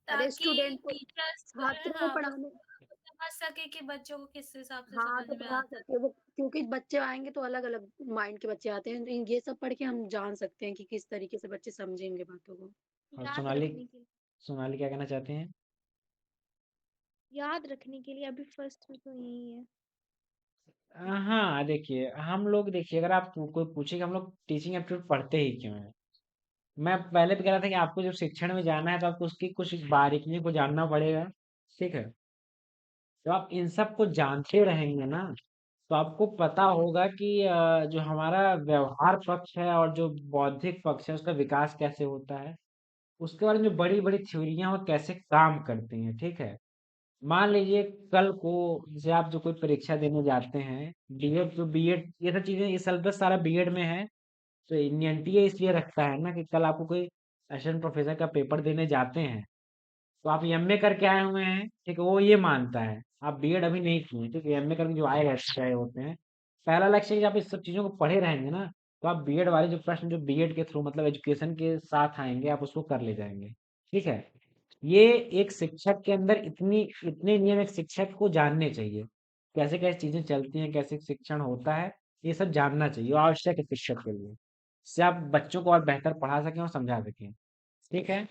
अरे ताकि स्टूडेंट को, टीचर्स जो है छात्र को ना, वो पढ़ाने। समझ सके कि बच्चों को किस हिसाब से हाँ समझ तो में पढ़ा आता है। सकते हो वो, क्योंकि बच्चे आएंगे तो अलग अलग माइंड के बच्चे आते हैं, तो ये सब पढ़ के हम जान सकते हैं कि किस तरीके से बच्चे समझेंगे बातों को। और याद सोनाली, रखने के लिए। सोनाली क्या कहना चाहती हैं? याद रखने के लिए अभी फर्स्ट में तो यही है। हाँ देखिए, हम लोग देखिए, अगर आप कोई पूछे कि हम लोग टीचिंग एप्टीट्यूड पढ़ते ही क्यों है, मैं पहले भी कह रहा था कि आपको जब शिक्षण में जाना है तो आपको उसकी कुछ बारीकियों को जानना पड़ेगा। ठीक है, जब आप इन सब को जानते रहेंगे ना, तो आपको पता होगा कि जो हमारा व्यवहार पक्ष है और जो बौद्धिक पक्ष है उसका विकास कैसे होता है, उसके बारे में जो बड़ी बड़ी थ्योरियां वो कैसे काम करती हैं। ठीक है, मान लीजिए कल को जैसे आप जो कोई परीक्षा देने जाते हैं, बीएड, जो बीएड ये सब चीजें, ये सिलेबस सारा बीएड में है, तो एनटीए इसलिए रखता है ना कि कल आपको कोई असिस्टेंट प्रोफेसर का पेपर देने जाते हैं, तो आप एमए करके आए हुए हैं, ठीक है, वो ये मानता है, आप बीएड अभी नहीं किए, ठीक है, एमए करके जो आए रहते होते हैं, पहला लक्ष्य है कि आप इस सब चीज़ों को पढ़े रहेंगे ना, तो आप बीएड वाले जो प्रश्न जो बीएड के थ्रू मतलब एजुकेशन के साथ आएँगे, आप उसको कर ले जाएँगे। ठीक है? ये एक शिक्षक के अंदर इतने नियम एक शिक्षक को जानने चाहिए। कैसे-कैसे चीज़ें चलती हैं, कैसे शिक्षण होता है, ये सब जानना चाहिए, वो आवश्यक है शिक्षक के लिए। इससे आप बच्चों को और बेहतर पढ़ा सकें और समझा सकें। ठीक है?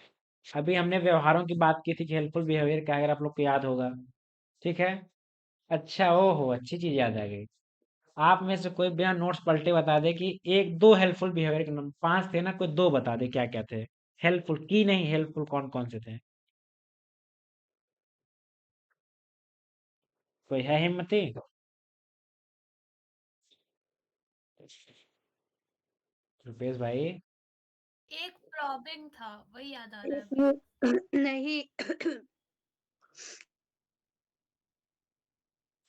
अभी हमने व्यवहारों की बात की थी कि हेल्पफुल बिहेवियर क्या है, अगर आप लोग को याद होगा। ठीक है? अच्छा, ओहो! अच्छी चीज़ याद आ गई। आप में से कोई बिना नोट्स पलटे बता दे कि 1-2 हेल्पफुल बिहेवियर के नाम 5 थे ना, कोई 2 बता दे क्या-क्या थे? हेल्पफुल की नहीं हेल्पफुल कौन-कौन से थे? कोई है हिम्मती? रुपेश भाई, एक प्रॉबिंग था, वही याद आ रहा है अभी। ये नहीं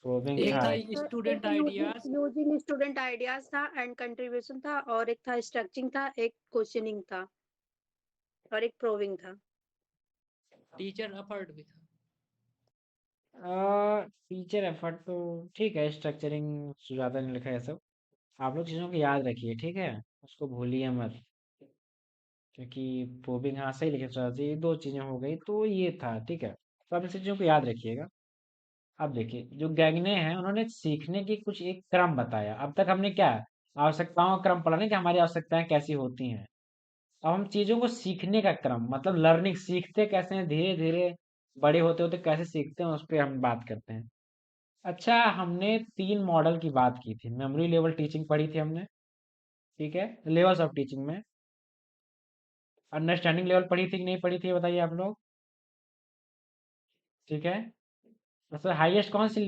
प्रोबिंग एक था। था एक स्टूडेंट एक आइडियाज। यूजिंग स्टूडेंट आइडियाज था एंड कंट्रीब्यूशन था, और एक था स्ट्रक्चरिंग था, एक क्वेश्चनिंग था, और एक प्रोविंग था। टीचर एफर्ट भी था। टीचर एफर्ट तो ठीक है, स्ट्रक्चरिंग ज़्यादा नहीं लिखा है सब। आप लोग चीज़ों को याद रखिए, ठीक है? उसको भूलिए मत, क्योंकि प्रोबिंग हाँ सही लिखे सर जी, 2 चीज़ें हो गई, तो ये था, ठीक है? तो आप इन चीज़ों को याद रखिएगा। अब देखिए, जो गैगने हैं, उन्होंने सीखने की कुछ एक क्रम बताया। अब तक हमने क्या आवश्यकताओं का क्रम पढ़ा नहीं कि हमारी आवश्यकताएं कैसी होती हैं। अब हम चीज़ों को सीखने का क्रम मतलब लर्निंग सीखते कैसे हैं, धीरे-धीरे बड़े होते-होते कैसे सीखते हैं, उस पे हम बात करते हैं। अच्छा, हमने 3 मॉडल की बात की थी। मेमोरी लेवल टीचिंग पढ़ी थी हमने, ठीक है? लेवल्स ऑफ टीचिंग में। अंडरस्टैंडिंग लेवल पढ़ी थी कि नहीं पढ़ी थी, ये बताइए आप लोग, ठीक है? मतलब हाईएस्ट कौन सी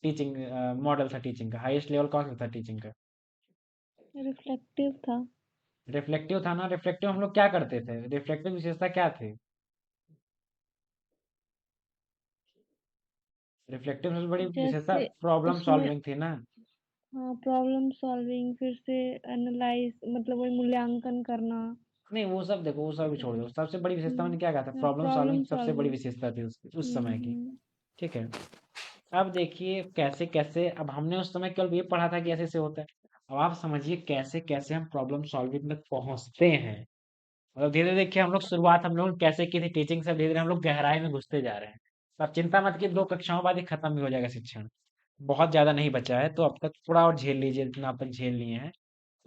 टीचिंग मॉडल था टीचिंग का? हाईएस्ट लेवल कौन सा था टीचिंग का? रिफ्लेक्टिव था। रिफ्लेक्टिव था ना? रिफ्लेक्टिव हम लोग क्या करते थे? रिफ्लेक्टिव विशेषता क्या थी? रिफ्लेक्टिव सबसे बड़ी विशेषता जैसे प्रॉब्लम उसमें सॉल्विंग थी ना? हाँ प्रॉब्लम सॉल्विंग, फिर से एनालाइज मतलब वही मूल्यांकन करना। नहीं, वो सब देखो, वो सब भी छोड़ दो। सबसे बड़ी विशेषता मैंने क्या कहा था? हाँ प्रॉब्लम सॉल्विंग प्रॉब्लम सबसे बड़ी सॉल्विंग। विशेषता थी उस समय की। हम्म। ठीक है? अब देखिए कैसे-कैसे, अब हमने उस समय केवल ये पढ़ा था कि ऐसे-ऐसे होता है। अब आप समझिए कैसे-कैसे हम प्रॉब्लम सॉल्विंग तक पहुँचते हैं। मतलब धीरे-धीरे देखिए हम लोग शुरुआत हम लोगों ने कैसे की थी टीचिंग से, धीरे-धीरे हम लोग गहराई में घुसते जा रहे हैं। तो आप चिंता मत कीजिए, 2 कक्षाओं बाद ही खत्म भी हो जाएगा शिक्षण। बहुत ज़्यादा नहीं बचा है, तो अब तक थोड़ा और झेल लीजिए जितना अब तक झेल लिए हैं।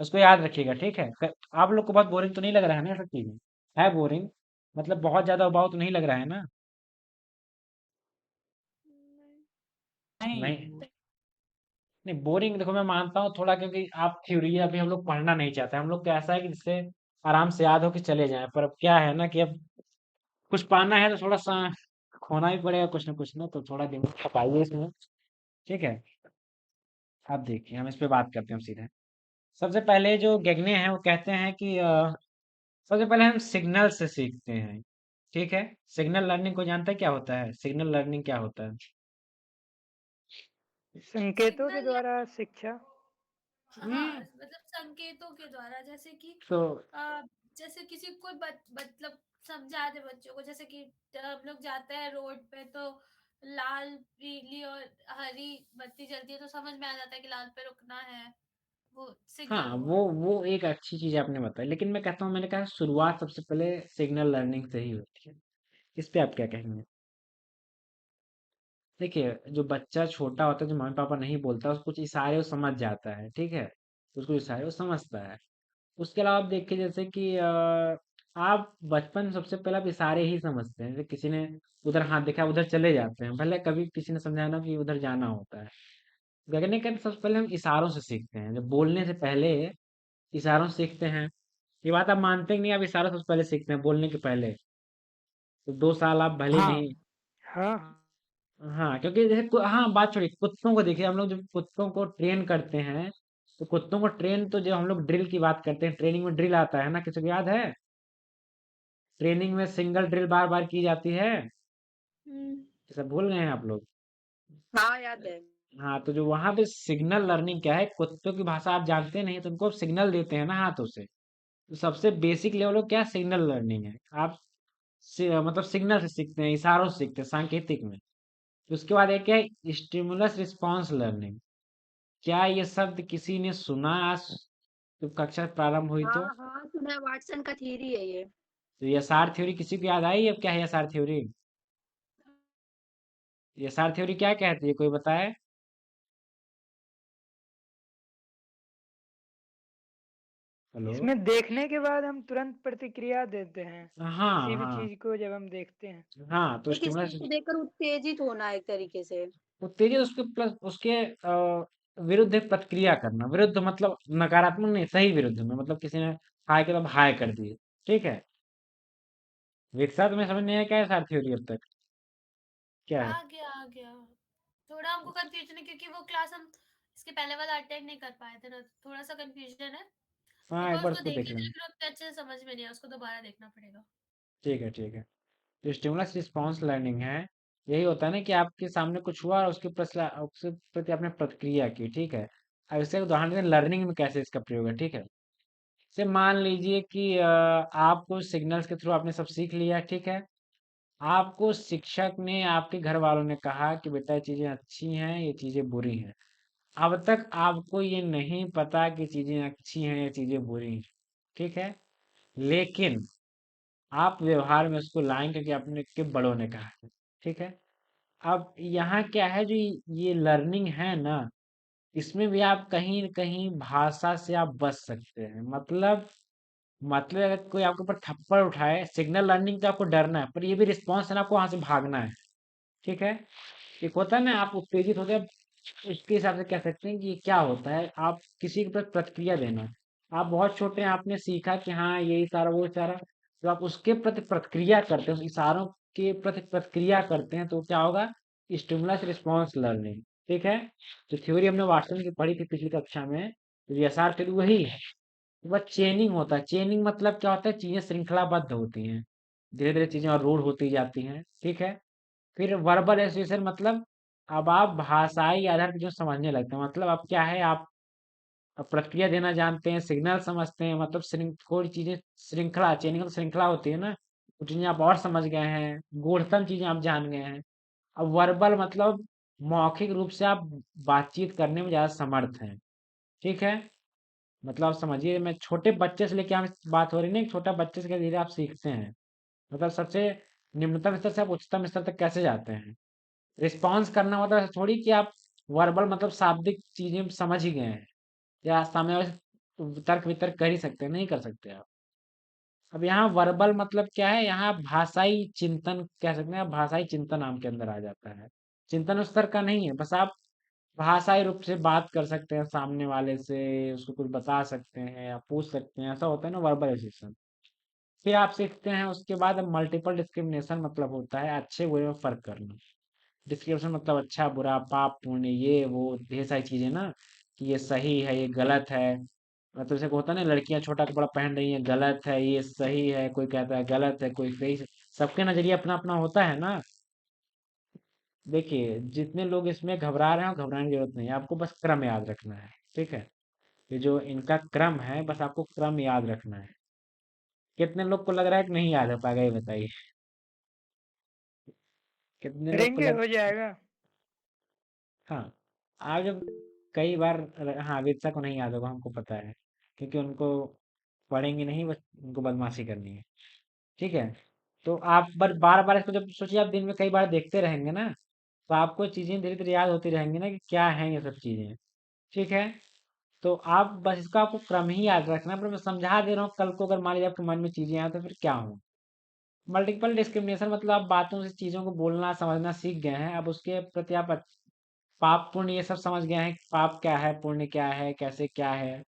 उसको याद रखिएगा, ठीक है? आप लोग को बहुत बोरिंग तो नहीं लग रहा है ना सब चीज़ें? है बोरिंग? मतलब बहुत ज़्यादा उबाऊ तो नहीं लग रहा है ना? नहीं, नहीं, नहीं बोरिंग देखो मैं मानता हूँ थोड़ा, क्योंकि आप थ्योरी अभी हम लोग पढ़ना नहीं चाहते। हम लोग को ऐसा है कि जिससे आराम से याद हो के चले जाएँ। पर अब क्या है ना कि अब कुछ पाना है तो थोड़ा-सा खोना ही पड़ेगा कुछ न कुछ ना, तो थोड़ा दिमाग खपाइए इसमें, ठीक है? अब देखिए हम इस पे बात करते हैं हम सीधे। सबसे पहले जो गेगने हैं वो कहते हैं कि सबसे पहले हम सिग्नल से सीखते हैं, ठीक है? सिग्नल लर्निंग को जानते हैं क्या होता है? सिग्नल लर्निंग क्या होता है? संकेतों के सिग्नल द्वारा शिक्षा। हाँ, मतलब संकेतों के द्वारा, जैसे कि तो अ, जैसे किसी कोई मतलब समझा दे बच्चों को, जैसे कि हम लोग जाते हैं रोड पे तो लाल, पीली और हरी बत्ती जलती है तो समझ में आ जाता है कि लाल पे रुकना है, वो सिग्नल हाँ, हुआ। वो एक अच्छी चीज़ आपने बताई, लेकिन मैं कहता हूँ मैंने कहा शुरुआत सबसे पहले सिग्नल लर्निंग से ही होती है। इस पे आप क्या कहेंगे? देखिए, जो बच्चा छोटा होता है, जो मम्मी-पापा नहीं बोलता, उसको कुछ इशारे वो समझ जाता है, ठीक है? उसको इशारे वो समझता है। उसके अलावा आप देखिए जैसे कि आप बचपन में सबसे पहले आप इशारे ही समझते हैं। जैसे किसी ने उधर हाथ दिखाया, उधर चले जाते हैं। भले कभी किसी ने समझाया ना कि उधर जाना होता है। गगने का सबसे पहले हम इशारों से सीखते हैं। जब बोलने से पहले इशारों से सीखते हैं। ये बात आप मानते हैं कि नहीं? आप इशारों से सबसे पहले सीखते हैं बोलने के पहले। तो 2 साल आप भले ही हाँ, नहीं। हाँ, हाँ, क्योंकि जैसे हाँ, बात छोड़िए, कुत्तों को देखिए, हम लोग जब कुत्तों को ट्रेन करते हैं, तो कुत्तों को ट्रेन तो जब हम लोग ड्रिल की बात करते हैं, ट्रेनिंग में ड्रिल आता है ना, किसी को याद है? ट्रेनिंग में सिंगल ड्रिल बार-बार की जाती है। हम्म। ये सब भूल गए हैं आप लोग? हाँ याद है। हाँ, तो जो वहाँ पे सिग्नल लर्निंग क्या है, कुत्तों की भाषा आप जानते नहीं, तो उनको आप सिग्नल देते हैं ना हाथों से। तो सबसे बेसिक लेवल हो क्या, सिग्नल लर्निंग है। आप मतलब सिग्नल से सीखते हैं, इशारों से सीखते हैं, सांकेतिक में। तो उसके बाद एक है स्टिमुलस रिस्पॉन्स लर्निंग। क्या ये शब्द किसी ने सुना आज जब कक्षा प्रारंभ हुई तो? हाँ सुना है, वाटसन का थ्योरी है ये। तो ये सार थ्योरी किसी को याद आई? अब क्या है ये सार थ्योरी? ये सार थ्योरी क्या कहती है, कोई बताए? हेलो। इसमें देखने के बाद हम तुरंत प्रतिक्रिया देते हैं हाँ किसी भी हाँ चीज को जब हम देखते हैं। हाँ, तो एक स्टिमुलस स्थिति को देखकर उत्तेजित होना एक तरीके से। उत्तेजित, उसके प्लस उसके विरुद्ध एक प्रतिक्रिया करना। विरुद्ध मतलब नकारात्मक नहीं, सही विरुद्ध में, मतलब किसी ने हाय के मतलब हाय कर दिए। ठीक है, विकसा तुम्हें समझ नहीं आया क्या है सार थ्योरी अब तक? क्या है? आ गया थोड़ा हमको कंफ्यूजन है क्योंकि वो क्लास हम इसके पहले वाला अटेंड नहीं कर पाए थे ना, थोड़ा सा कंफ्यूजन है। हाँ, एक एक बार बार उसको उसको देखे देख थे लेना। लेकिन उतने अच्छे से समझ में नहीं आया, उसको दोबारा देखना पड़ेगा। ठीक है ठीक है। जो स्टिमुलस रिस्पॉन्स लर्निंग है, यही होता है ना कि आपके सामने कुछ हुआ और उसके प्रति आपने प्रतिक्रिया की। ठीक है, अब इससे उदाहरण दें लर्निंग में कैसे इसका प्रयोग है। ठीक है, से मान लीजिए कि आपको सिग्नल्स के थ्रू आपने सब सीख लिया। ठीक है, आपको शिक्षक ने, आपके घर वालों ने कहा कि बेटा ये चीजें अच्छी हैं, ये चीजें बुरी हैं। अब तक आपको ये नहीं पता कि चीजें अच्छी हैं या चीजें बुरी हैं। ठीक है, लेकिन आप व्यवहार में उसको लाएंगे कि आपने के बड़ों ने कहा है। ठीक है, अब यहाँ क्या है, जो ये लर्निंग है ना, इसमें भी आप कहीं न कहीं भाषा से आप बच सकते हैं। मतलब अगर कोई आपके ऊपर थप्पड़ उठाए, सिग्नल लर्निंग तो आपको डरना है, पर ये भी रिस्पॉन्स है ना, आपको वहां से भागना है। ठीक है, एक होता है ना आप उत्तेजित होते हैं, उसके हिसाब से कह सकते हैं कि ये क्या होता है, आप किसी के प्रति प्रतिक्रिया देना। आप बहुत छोटे हैं, आपने सीखा कि हाँ ये इशारा वो इशारा, तो आप उसके प्रति प्रतिक्रिया करते हैं, उस इशारों के प्रति प्रतिक्रिया करते हैं, तो क्या होगा, स्टिमुलस रिस्पॉन्स लर्निंग। ठीक है, तो थ्योरी हमने वाटसन की पढ़ी थी पिछली कक्षा में, तो ये आसार थ्योरी वही है। वह चेनिंग होता है। चेनिंग मतलब क्या होता है, चीजें श्रृंखलाबद्ध होती हैं, धीरे धीरे चीजें और रूढ़ होती जाती हैं। ठीक है, फिर वर्बल एसोसिएशन मतलब अब आप भाषाई आधार पर जो समझने लगते हैं, मतलब अब क्या है, आप अब प्रक्रिया देना जानते हैं, सिग्नल समझते हैं, मतलब कोई चीजें श्रृंखला, चेनिंग तो श्रृंखला होती है ना, वो चीजें आप और समझ गए हैं, गूढ़तम चीजें आप जान गए हैं। अब वर्बल मतलब मौखिक रूप से आप बातचीत करने में ज्यादा समर्थ हैं। ठीक है, मतलब आप समझिए, मैं छोटे बच्चे से लेके हम बात हो रही है ना, छोटा बच्चे से धीरे धीरे आप सीखते हैं, मतलब सबसे निम्नतम स्तर से आप उच्चतम स्तर तक कैसे जाते हैं। रिस्पॉन्स करना मतलब ऐसा थोड़ी कि आप वर्बल मतलब शाब्दिक चीजें समझ ही गए हैं, या सामने वाले से तर्क वितर्क कर ही सकते हैं, नहीं कर सकते आप। अब यहाँ वर्बल मतलब क्या है, यहाँ भाषाई चिंतन कह सकते हैं, आप भाषाई चिंतन नाम के अंदर आ जाता है। चिंतन उस स्तर का नहीं है, बस आप भाषाई रूप से बात कर सकते हैं सामने वाले से, उसको कुछ बता सकते हैं या पूछ सकते हैं, ऐसा होता है ना वर्बल एसोसिएशन। फिर आप सीखते हैं उसके बाद मल्टीपल डिस्क्रिमिनेशन, मतलब होता है अच्छे बुरे में फर्क करना। डिस्क्रिप्शन मतलब अच्छा बुरा पाप पुण्य ये वो ढेर सारी चीजें ना, कि ये सही है ये गलत है। मतलब जैसे होता है ना, लड़कियां छोटा कपड़ा पहन रही हैं, गलत है, ये सही है, कोई कहता है गलत है, कोई सही। सबके नजरिए अपना अपना होता है ना। देखिए जितने लोग इसमें घबरा रहे हैं, घबराने की जरूरत नहीं है, आपको बस क्रम याद रखना है। ठीक है, ये जो इनका क्रम है, बस आपको क्रम याद रखना है। कितने लोग को लग रहा है कि नहीं याद हो पाएगा, ये बताइए। कितने लोग को करेंगे, लग हो जाएगा। हाँ, आप जब कई बार हाँ, विदिशा को नहीं याद होगा, हमको पता है, क्योंकि उनको पढ़ेंगे नहीं, बस उनको बदमाशी करनी है। ठीक है, तो आप बार बार इसको जब सोचिए, आप दिन में कई बार देखते रहेंगे ना, तो आपको चीजें धीरे धीरे याद होती रहेंगी ना कि क्या है ये सब चीजें। ठीक है, तो आप बस इसका आपको क्रम ही याद रखना है, पर मैं समझा दे रहा हूँ, कल को अगर मान लीजिए आपके मन में चीजें आए तो फिर क्या हो। मल्टीपल डिस्क्रिमिनेशन मतलब आप बातों से चीजों को बोलना समझना सीख गए हैं, अब उसके प्रति आप पाप पुण्य ये सब समझ गए हैं, पाप क्या है पुण्य क्या है कैसे क्या है।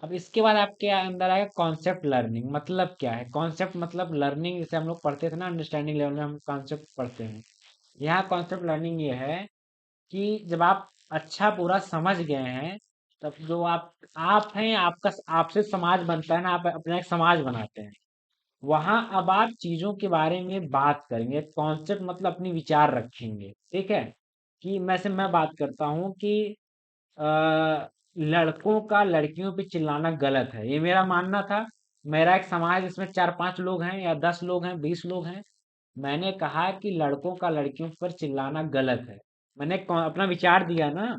अब इसके बाद आपके अंदर आएगा कॉन्सेप्ट लर्निंग। मतलब क्या है कॉन्सेप्ट, मतलब लर्निंग जैसे हम लोग पढ़ते थे ना, अंडरस्टैंडिंग लेवल में हम कॉन्सेप्ट पढ़ते हैं, यहाँ कॉन्सेप्ट लर्निंग ये है कि जब आप अच्छा पूरा समझ गए हैं, तब जो आप हैं, आपका आपसे समाज बनता है ना, आप अपना एक समाज बनाते हैं, वहां अब आप चीजों के बारे में बात करेंगे, कॉन्सेप्ट मतलब अपनी विचार रखेंगे। ठीक है, कि मैं बात करता हूँ कि लड़कों का लड़कियों पे चिल्लाना गलत है, ये मेरा मानना था। मेरा एक समाज इसमें 4-5 लोग हैं या 10 लोग हैं 20 लोग हैं, मैंने कहा कि लड़कों का लड़कियों पर चिल्लाना गलत है। मैंने अपना विचार दिया ना,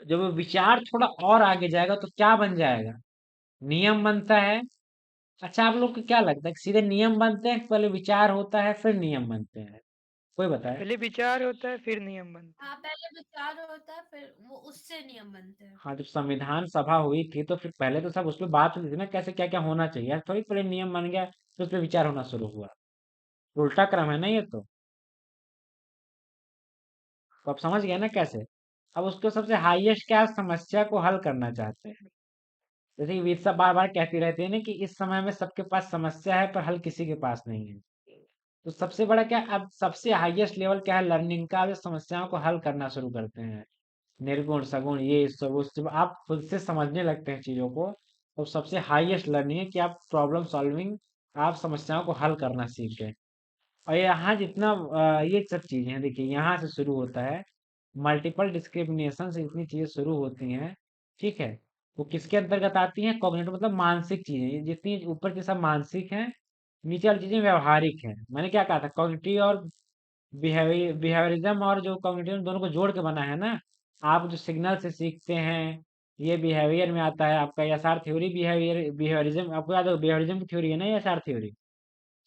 जब वो विचार थोड़ा और आगे जाएगा तो क्या बन जाएगा? नियम बनता है। अच्छा, आप लोग को क्या लगता है कि सीधे नियम बनते हैं कि पहले विचार होता है फिर नियम बनते हैं? कोई बताए? पहले विचार होता है फिर नियम बनते हाँ हैं। पहले विचार होता है फिर वो उससे नियम बनते हैं। हाँ, जब संविधान सभा हुई थी तो फिर पहले तो सब उस पे बात हुई थी ना, कैसे क्या क्या होना चाहिए। ऐसा थोड़ी पहले नियम बन गया फिर उस पे विचार होना शुरू हुआ। उल्टा क्रम है ना ये तो आप समझ गए ना कैसे। अब उसको सबसे हाईएस्ट क्या समस्या को हल करना चाहते हैं। जैसे कि वीरसा बार बार कहती रहती है ना कि इस समय में सबके पास समस्या है पर हल किसी के पास नहीं है। तो सबसे बड़ा क्या, अब सबसे हाईएस्ट लेवल क्या है लर्निंग का, जो समस्याओं को हल करना शुरू करते हैं। निर्गुण सगुण ये सब उस जब आप खुद से समझने लगते हैं चीजों को, तो सबसे हाईएस्ट लर्निंग है कि आप प्रॉब्लम सॉल्विंग, आप समस्याओं को हल करना सीख गए। और यहाँ जितना ये सब चीजें हैं, देखिए यहाँ से शुरू होता है। मल्टीपल डिस्क्रिमिनेशन से इतनी चीजें शुरू होती हैं। ठीक है। वो किसके अंतर्गत आती हैं? कॉग्निटिव मतलब मानसिक चीजें, ये जितनी ऊपर की सब मानसिक हैं, नीचे वाली चीजें व्यवहारिक हैं। मैंने क्या कहा था, कॉग्निटिव और बिहेवियरिज्म और जो कॉग्निटिव दोनों को जोड़ के बना है ना। आप जो सिग्नल से सीखते हैं, ये बिहेवियर में आता है। आपका एसआर थ्योरी बिहेवियरिज्म, आपको याद है बिहेवियरिज्म की थ्योरी है ना एसआर थ्योरी।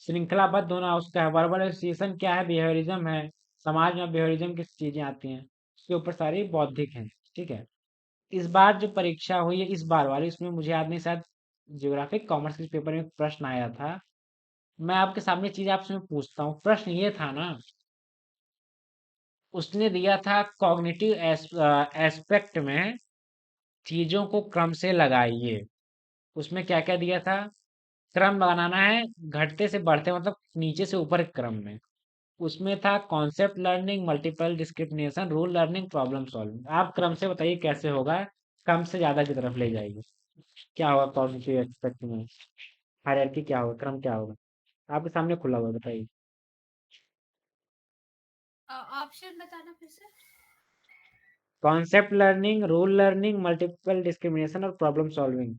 श्रृंखलाबद्ध होना उसका है। वर्बल एसोसिएशन क्या है? बिहेवियरिज्म है। समाज में बिहेवियरिज्म की चीजें आती हैं, उसके ऊपर सारी बौद्धिक हैं। ठीक है। इस बार जो परीक्षा हुई है इस बार वाली, उसमें मुझे याद नहीं, शायद ज्योग्राफिक कॉमर्स के पेपर में एक प्रश्न आया था। मैं आपके सामने चीज आपसे मैं पूछता हूँ। प्रश्न ये था ना, उसने दिया था कॉग्निटिव एस्पेक्ट में चीजों को क्रम से लगाइए। उसमें क्या क्या दिया था? क्रम बनाना है, घटते से बढ़ते मतलब नीचे से ऊपर के क्रम में। उसमें था concept learning, multiple discrimination, rule learning, problem solving. आप क्रम से बताइए कैसे होगा, कम से ज्यादा की तरफ ले जाइए। क्या होगा कॉग्निटिव एस्पेक्ट में? हायरार्की क्या होगा, क्रम क्या होगा? आपके सामने खुला हुआ है, बताइए। ऑप्शन बताना फिर से। Concept learning, rule learning, multiple discrimination और प्रॉब्लम सॉल्विंग।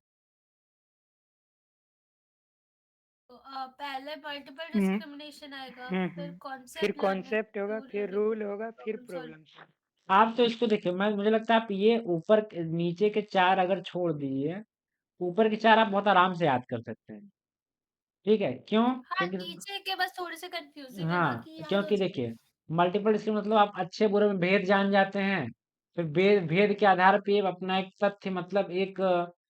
तो पहले मल्टीपल हम्म डिस्क्रिमिनेशन आएगा, फिर फिर कॉन्सेप्ट लर्निंग, कॉन्सेप्ट होगा, रूल फिर लर्निंग, रूल होगा, फिर प्रॉब्लम सॉल्विंग। प्रॉब्लम। आप तो इसको देखिए, मैं मुझे लगता है आप ये ऊपर नीचे के चार अगर छोड़ दीजिए, ऊपर के चार आप बहुत आराम से याद कर सकते हैं। ठीक है, क्यों? हाँ क्योंकि नीचे के बस थोड़े से कंफ्यूजिंग है, हाँ, बाकी याद हो क्योंकि जाए। देखिए मल्टीपल डिस्क्रिमिनेशन मतलब आप अच्छे बुरे में भेद जान जाते हैं। फिर भेद भेद के आधार पे अपना एक तथ्य मतलब एक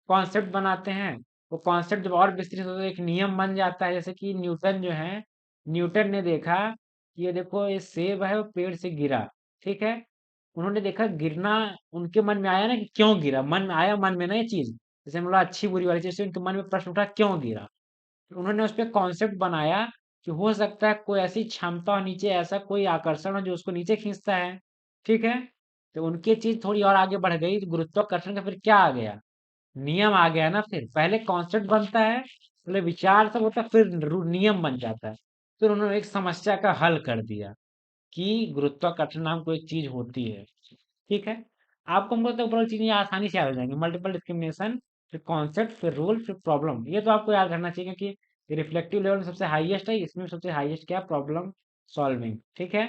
कॉन्सेप्ट बनाते हैं। वो कॉन्सेप्ट जब और विस्तृत होता है एक नियम बन जाता है। जैसे कि न्यूटन जो है, न्यूटन ने देखा कि ये देखो ये सेब है वो पेड़ से गिरा। ठीक है। उन्होंने देखा गिरना, उनके मन में आया ना कि क्यों गिरा, मन में आया, मन में ना ये चीज, जैसे मतलब अच्छी बुरी वाली चीज से उनके मन में प्रश्न उठा क्यों गिरा। उन्होंने उस पे कॉन्सेप्ट बनाया कि हो सकता है कोई ऐसी क्षमता हो नीचे, ऐसा कोई आकर्षण हो जो उसको नीचे खींचता है। ठीक है। तो उनकी चीज थोड़ी और आगे बढ़ गई, तो गुरुत्वाकर्षण का फिर क्या आ गया? नियम आ गया ना। फिर पहले कॉन्सेप्ट बनता है, पहले विचार सब होता है, फिर नियम बन जाता है। फिर उन्होंने एक समस्या का हल कर दिया कि गुरुत्वाकर्षण नाम कोई चीज होती है। ठीक है। आपको हमको तो ऊपर चीजें आसानी से याद हो जाएंगी। मल्टीपल डिस्क्रिमिनेशन, फिर कॉन्सेप्ट, फिर रूल, फिर प्रॉब्लम। ये तो आपको याद रखना चाहिए क्योंकि रिफ्लेक्टिव लेवल में सबसे हाईएस्ट है, इसमें सबसे हाईएस्ट क्या? Problem solving. ठीक है।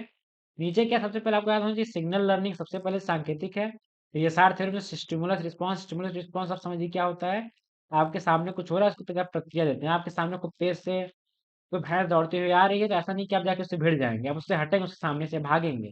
नीचे क्या सबसे पहले आपको याद होना चाहिए? सिग्नल लर्निंग सबसे पहले सांकेतिक है। फिर ये सार थ्योरी में स्टिमुलस रिस्पॉन्स आप समझिए क्या होता है। आपके सामने कुछ हो रहा है, उसको तो आप प्रतिक्रिया देते हैं। आपके सामने खूब तेज से कोई भैंस दौड़ती हुई आ रही है, तो ऐसा नहीं कि आप जाके उससे भिड़ जाएंगे, आप उससे हटेंगे, उसके सामने से भागेंगे।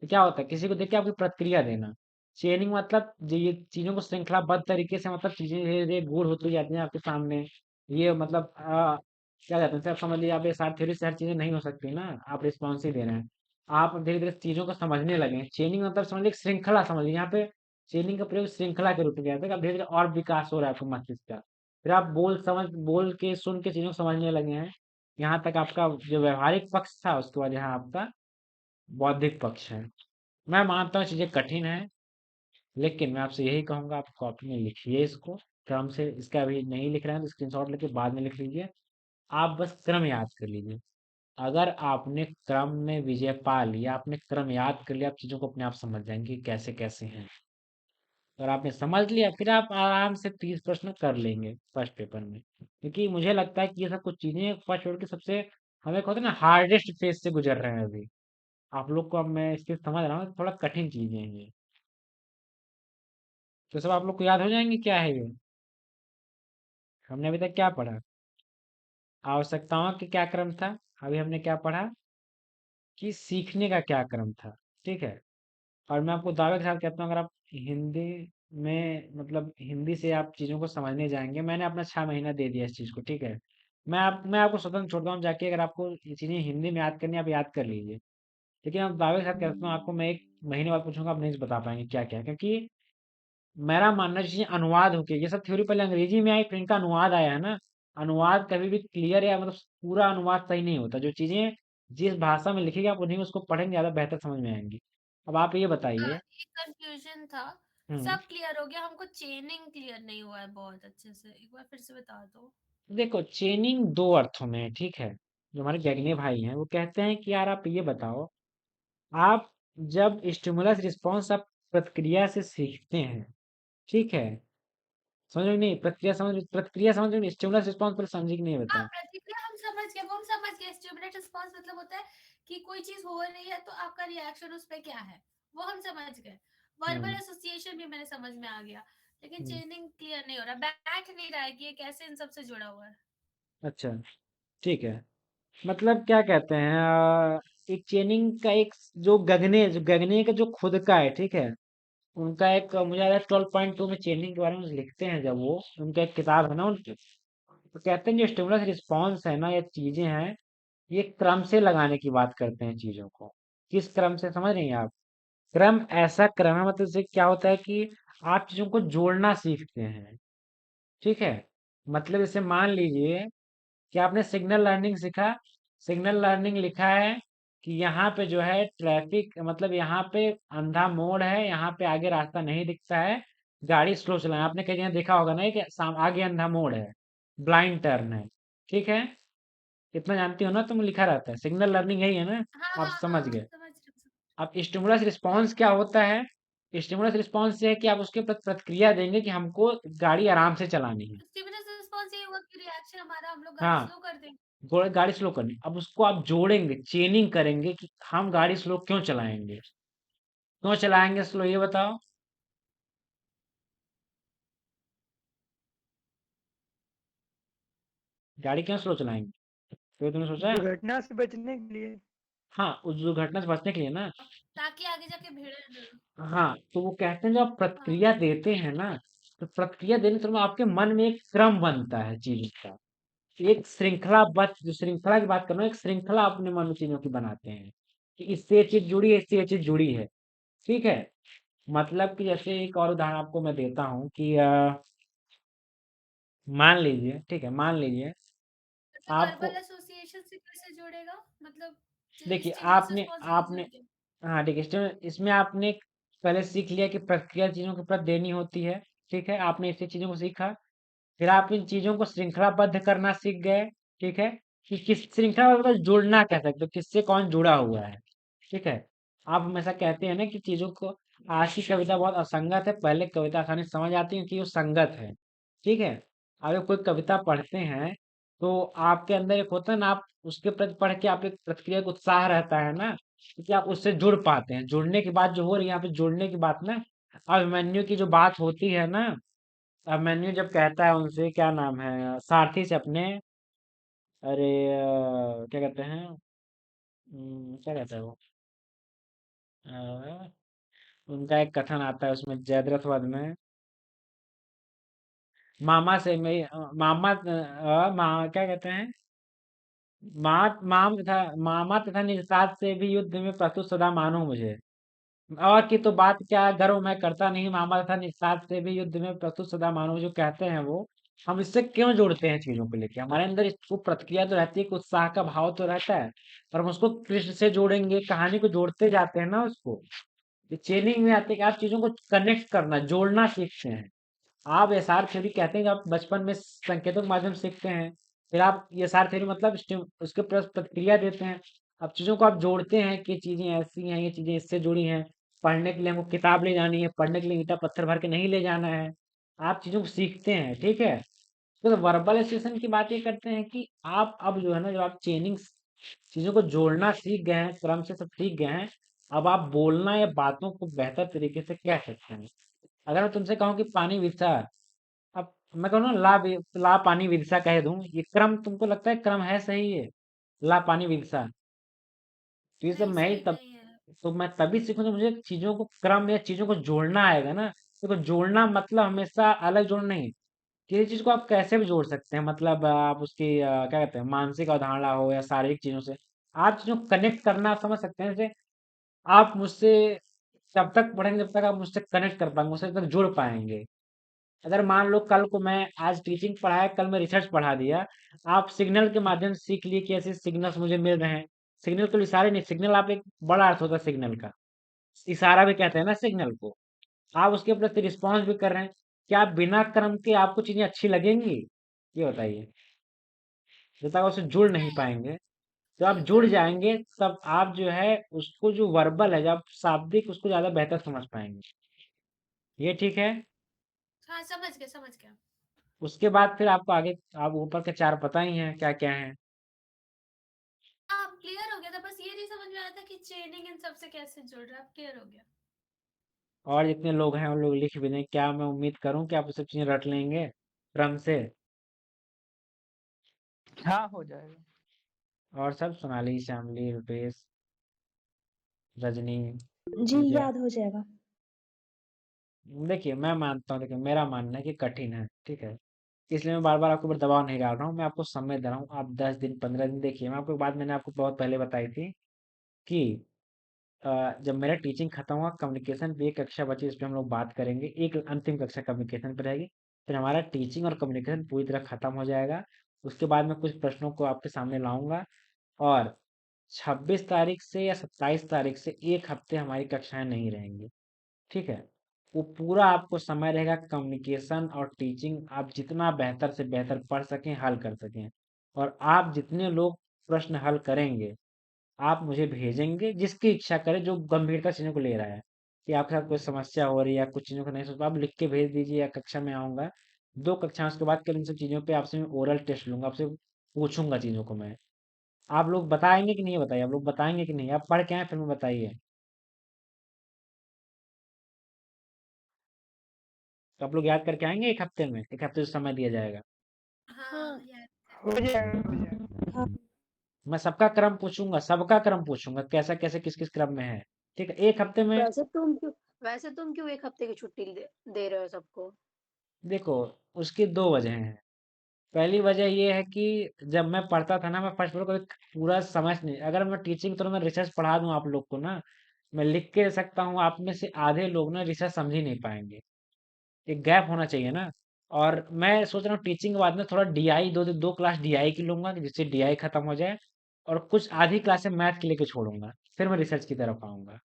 तो क्या होता है, किसी को देख के आपकी प्रतिक्रिया देना। चेनिंग मतलब ये चीजों को श्रृंखलाबद्ध तरीके से, मतलब चीजें धीरे धीरे गोल होती जाती हैं आपके सामने। ये मतलब क्या कहते हैं, आप समझ लीजिए, आप ये सारी थ्योरी से हर चीजें नहीं हो सकती ना, आप रिस्पॉन्स ही दे रहे हैं। आप धीरे धीरे चीजों को समझने लगे। चेनिंग मतलब समझ लीजिए श्रृंखला, समझ लीजिए यहाँ पे चेनिंग का प्रयोग श्रृंखला के रूप में किया जाता है। अब धीरे धीरे और विकास हो रहा है आपको मस्तिष्क का। फिर आप बोल के सुन के चीजों को समझने लगे हैं। यहाँ तक आपका जो व्यवहारिक पक्ष था, उसके बाद यहाँ आपका बौद्धिक पक्ष है। मैं मानता हूँ चीजें कठिन है, लेकिन मैं आपसे यही कहूंगा आप कॉपी में लिखिए इसको क्रम से। इसका अभी नहीं लिख रहे हैं तो स्क्रीनशॉट लेके बाद में लिख लीजिए। आप बस क्रम याद कर लीजिए। अगर आपने क्रम में विजय पा लिया, आपने क्रम याद कर लिया, आप चीजों को अपने आप समझ जाएंगे कि कैसे कैसे हैं। और आपने समझ लिया, फिर आप आराम से 30 प्रश्न कर लेंगे फर्स्ट पेपर में। क्योंकि मुझे लगता है कि ये सब कुछ चीजें फर्स्ट पेपर के सबसे, हमें कहते हैं ना, हार्डेस्ट फेज से गुजर रहे हैं अभी। आप लोग को अब मैं इस चीज समझ रहा हूँ, थोड़ा कठिन चीजें हैं ये। तो सब आप लोग को याद हो जाएंगे क्या है ये। हमने अभी तक क्या पढ़ा, आवश्यकताओं के क्या क्रम था, अभी हमने क्या पढ़ा कि सीखने का क्या क्रम था, ठीक है। और मैं आपको दावे के साथ कहता हूँ, अगर आप हिंदी में मतलब हिंदी से आप चीज़ों को समझने जाएंगे, मैंने अपना 6 महीना दे दिया इस चीज़ को, ठीक है। मैं आपको स्वतंत्र छोड़ता हूँ, जाके अगर आपको ये चीज़ें हिंदी में याद करनी है, आप याद कर लीजिए। लेकिन आप दावे के साथ कहता हूँ, आपको मैं 1 महीने बाद पूछूंगा, आप नहीं बता पाएंगे क्या क्या है, क्योंकि मेरा मानना है चीजें अनुवाद होके, ये सब थ्योरी पहले अंग्रेजी में आई फिर इनका अनुवाद आया है ना। अनुवाद कभी भी क्लियर या मतलब पूरा अनुवाद सही नहीं होता। जो चीजें जिस भाषा में लिखी गई आप उन्हीं उसको पढ़ेंगे, ज्यादा बेहतर समझ में आएंगी। अब आप ये बताइए। एक कंफ्यूजन था, हम्म सब क्लियर हो गया, हमको चेनिंग क्लियर नहीं हुआ है बहुत अच्छे से, एक बार फिर से बता दो। देखो, चेनिंग दो अर्थों में है, ठीक है। जो हमारे गगने भाई हैं वो कहते हैं कि यार आप ये बताओ, आप जब स्टिमुलस रिस्पॉन्स आप प्रतिक्रिया से सीखते हैं, ठीक है। समझ रहे हो कि नहीं, प्रतिक्रिया समझ रहे हो, स्टिमुलस रिस्पॉन्स पर समझी कि नहीं हाँ, बता। प्रतिक्रिया हम समझ गए, वो हम समझ गए। स्टिमुलेट रिस्पॉन्स मतलब होता है कि कोई चीज हो रही है तो आपका रिएक्शन उस पे क्या है, वो हम समझ गए। वर्बल हम्म एसोसिएशन भी मेरे समझ में आ गया, लेकिन हम्म, चेनिंग क्लियर नहीं हो रहा, बैठ नहीं रहा है कि ये कैसे इन सब से जुड़ा हुआ है। अच्छा, ठीक है। मतलब क्या कहते हैं, एक चेनिंग का एक जो गगने का जो खुद का है, ठीक है। उनका एक मुझे याद है 12.2 में चेनिंग के बारे में लिखते हैं, जब वो उनका एक किताब है ना उनकी, तो कहते हैं जो स्टिमुलस रिस्पॉन्स है ना, ये चीजें हैं, ये क्रम से लगाने की बात करते हैं चीजों को। किस क्रम से, समझ रही हैं आप। क्रम ऐसा क्रम है, मतलब इससे क्या होता है कि आप चीजों को जोड़ना सीखते हैं, ठीक है। मतलब जैसे मान लीजिए कि आपने सिग्नल लर्निंग सीखा, सिग्नल लर्निंग लिखा है कि यहाँ पे जो है ट्रैफिक, मतलब यहाँ पे अंधा मोड़ है, यहाँ पे आगे रास्ता नहीं दिखता है, गाड़ी स्लो चलाएं। आपने कई जगह देखा होगा ना कि आगे अंधा मोड़ है, ब्लाइंड टर्न है, ठीक है। इतना जानती हो ना, तुम लिखा रहता है, सिग्नल लर्निंग यही है ना। हाँ आप हाँ समझ हाँ, गए। समझ रही हूँ। अब स्टिमुलस रिस्पॉन्स क्या होता है। स्टिमुलस रिस्पॉन्स से है कि आप उसके प्रति प्रतिक्रिया देंगे कि हमको गाड़ी आराम से चलानी है। स्टिमुलस रिस्पॉन्स ये हुआ कि रिएक्शन हमारा, हम लोग गाड़ी हाँ, स्लो कर दें। गाड़ी स्लो करनी, अब उसको आप जोड़ेंगे, चेनिंग करेंगे कि हम गाड़ी स्लो क्यों चलाएंगे, क्यों चलाएंगे स्लो, ये बताओ। गाड़ी क्यों स्लो चलाएंगे, तो तुमने सोचा है। दुर्घटना से बचने के लिए। हाँ, उस दुर्घटना से बचने के लिए ना। ताकि आगे जाके भिड़े ना। हाँ, तो वो कहते हैं जब आप हाँ, प्रतिक्रिया देते हैं ना, तो प्रतिक्रिया देने से आपके मन में एक क्रम बनता है चीजों का, एक श्रृंखलाबद्ध, जो श्रृंखला की बात कर रहा हूँ, एक श्रृंखला अपने मन में चीजों की बनाते हैं कि इससे ये चीज जुड़ी है, इससे ये चीज जुड़ी है, ठीक है। मतलब कि जैसे एक और उदाहरण आपको मैं देता हूँ कि मान लीजिए, ठीक है, मान लीजिए मतलब आपको, वर्बल एसोसिएशन से कैसे जुड़ेगा, मतलब देखिए स्टिमुलस आपने रिस्पॉन्स से कैसे आपने जुड़ गया। हाँ ठीक है, इसमें आपने पहले सीख लिया कि प्रक्रिया चीजों के प्रति देनी होती है, ठीक है। आपने इससे चीजों को सीखा, फिर आप इन चीजों को श्रृंखलाबद्ध करना सीख गए, ठीक है। कि किस श्रृंखला में मतलब जुड़ना कह सकते हो, किससे कौन जुड़ा हुआ है, ठीक है। आप हमेशा कहते हैं ना कि चीजों को, आज की कविता बहुत असंगत है, पहले कविता आसानी से समझ आती है कि वो संगत है, ठीक है। अगर कोई कविता पढ़ते हैं तो आपके अंदर एक होता है ना, आप उसके प्रति पढ़ के आप एक प्रतिक्रिया का उत्साह रहता है ना, कि आप उससे जुड़ पाते हैं। जुड़ने की बात जो हो रही है यहाँ पे, जुड़ने की बात ना, अभिमन्यु की जो बात होती है ना, अभिमन्यु जब कहता है उनसे, क्या नाम है, सारथी से अपने, अरे क्या कहते हैं, क्या कहता है वो, अ, उनका एक कथन आता है उसमें जयद्रथ वध में, मामा से मैं क्या कहते हैं, मामा तथा निषाद से भी युद्ध में प्रस्तुत सदा मानो मुझे, और की तो बात क्या, गर्व मैं करता नहीं, मामा तथा निषाद से भी युद्ध में प्रस्तुत सदा मानो, जो कहते हैं वो, हम इससे क्यों जोड़ते हैं चीजों को लेके, हमारे अंदर इसको प्रतिक्रिया तो रहती है, एक उत्साह का भाव तो रहता है, पर हम उसको कृष्ण से जोड़ेंगे, कहानी को जोड़ते जाते हैं ना उसको। ये चेनिंग में आते हैं कि आप चीजों को कनेक्ट करना, जोड़ना सीखते हैं। आप एसआर थ्योरी कहते हैं कि आप बचपन में संकेतों के माध्यम से सीखते हैं, फिर आप ये एसआर थ्योरी मतलब उसके प्रतिक्रिया देते हैं। अब चीजों को आप जोड़ते हैं कि चीजें ऐसी हैं, ये चीजें इससे जुड़ी हैं। पढ़ने के लिए हमको किताब ले जानी है, पढ़ने के लिए ईटा पत्थर भर के नहीं ले जाना है। आप चीजों को सीखते हैं, ठीक है। तो वर्बल एसोसिएशन की बात ये करते हैं कि आप अब जो है ना, जब आप चेनिंग चीजों को जोड़ना सीख गए हैं, क्रम से सब सीख गए हैं, अब आप बोलना या बातों को बेहतर तरीके से कह सकते हैं। अगर मैं तुमसे कहूँ कि पानी विरसा, अब मैं कहूँ ना ला पानी विरसा कह दूं, ये क्रम तुमको लगता है क्रम है सही है? ला पानी विरसा, तो ये सब नहीं मैं ही सही तब, नहीं है। तो मैं तभी सीखूंगा, मुझे चीजों को क्रम या चीजों को जोड़ना आएगा ना। देखो जोड़ना मतलब हमेशा अलग जोड़ना नहीं, किसी चीज को आप कैसे भी जोड़ सकते हैं, मतलब आप उसकी क्या कहते हैं, मानसिक अवधारणा हो या शारीरिक चीजों से आप चीजों को कनेक्ट करना आप समझ सकते हैं। जैसे आप मुझसे तब तक पढ़ेंगे जब तक आप मुझसे कनेक्ट कर पाएंगे, मुझसे तब तक जुड़ पाएंगे। अगर मान लो कल को मैं आज टीचिंग पढ़ाया, कल मैं रिसर्च पढ़ा दिया, आप सिग्नल के माध्यम से सीख लिए कि ऐसे सिग्नल्स मुझे मिल रहे हैं। सिग्नल केवल इशारे नहीं, सिग्नल आप एक बड़ा अर्थ होता है सिग्नल का, इशारा भी कहते हैं ना सिग्नल को। आप उसके प्रति रिस्पॉन्स भी कर रहे हैं, क्या बिना क्रम के आपको चीजें अच्छी लगेंगी? ये बताइए। जब तक आप उससे जुड़ नहीं नहीं पाएंगे, जब आप जुड़ बिल्कुल। जाएंगे तब आप जो है उसको जो वर्बल है, जब आप शाब्दिक उसको ज्यादा बेहतर समझ पाएंगे। ये ठीक है। हाँ समझ गया समझ गया। उसके बाद फिर आपको आगे, आप ऊपर के चार पता ही हैं क्या क्या है। हाँ क्लियर हो गया था, बस ये नहीं समझ में आया था कि चेनिंग इन सबसे कैसे जुड़ रहा है। अब क्लियर हो गया। और जितने लोग हैं उन लोग लिख भी दें, क्या मैं उम्मीद करूं कि आप ये सब चीजें रट लेंगे क्रम से। हाँ हो जाएगा। और सब सोनाली, श्यामली, रुपेश, रजनी, जी पूजा। याद हो जाएगा। देखिए मैं मानता हूँ, देखिए मेरा मानना है कि कठिन है, ठीक है, इसलिए मैं बार बार आपके ऊपर दबाव नहीं डाल रहा हूँ, मैं आपको समय दे रहा हूँ। आप 10 दिन 15 दिन देखिए, मैं आपको एक बात मैंने आपको बहुत पहले बताई थी कि जब मेरा टीचिंग खत्म हुआ, कम्युनिकेशन पे एक कक्षा बची, इस पे हम लोग बात करेंगे, एक अंतिम कक्षा कम्युनिकेशन पे रहेगी, फिर हमारा टीचिंग और कम्युनिकेशन पूरी तरह खत्म हो जाएगा। उसके बाद मैं कुछ प्रश्नों को आपके सामने लाऊंगा, और 26 तारीख से या 27 तारीख से एक हफ्ते हमारी कक्षाएं नहीं रहेंगी, ठीक है। वो पूरा आपको समय रहेगा कम्युनिकेशन और टीचिंग, आप जितना बेहतर से बेहतर पढ़ सकें, हल कर सकें। और आप जितने लोग प्रश्न हल करेंगे, आप मुझे भेजेंगे, जिसकी इच्छा करे, जो गंभीरता चीज़ों को ले रहा है, कि आपके साथ कोई समस्या हो रही है या कुछ चीज़ों को नहीं सोच पा, आप लिख के भेज दीजिए, या कक्षा में आऊँगा। 2 कक्षाएँ उसके बाद केवल इन सब चीज़ों पे आपसे मैं ओरल टेस्ट लूँगा, आपसे पूछूँगा चीज़ों को मैं। आप लोग बताएँगे कि नहीं, ये बताइए? आप लोग बताएँगे कि नहीं? आप पढ़ के आएँ फिर में बताइए। तो आप लोग याद करके आएँगे 1 हफ्ते में? 1 हफ्ते से समय दिया जाएगा। हाँ हाँ याद हो करके। जाएगा हो जाएगा। हाँ मैं सबका क्रम पूछूँगा, कैसा-कैसे किस-किस क्रम में है। ठीक है? 1 हफ्ते में। वैसे तुम क्यों एक हफ्ते की छुट्टी दे रहे हो सबको? देखो, उसकी 2 वजह हैं। पहली वजह ये है कि जब मैं पढ़ता था ना, मैं फर्स्ट फ्लोर को एक पूरा समझ नहीं, अगर मैं टीचिंग तो मैं रिसर्च पढ़ा दूं आप लोग को ना, मैं लिख के दे सकता हूँ, आप में से आधे लोग ना रिसर्च समझ ही नहीं पाएंगे। एक गैप होना चाहिए ना। और मैं सोच रहा हूँ टीचिंग के बाद में थोड़ा डीआई, दो क्लास डीआई की लूंगा, कि जिससे डीआई खत्म हो जाए, और कुछ आधी क्लासें मैथ की लेके छोड़ूंगा, फिर मैं रिसर्च की तरफ आऊंगा।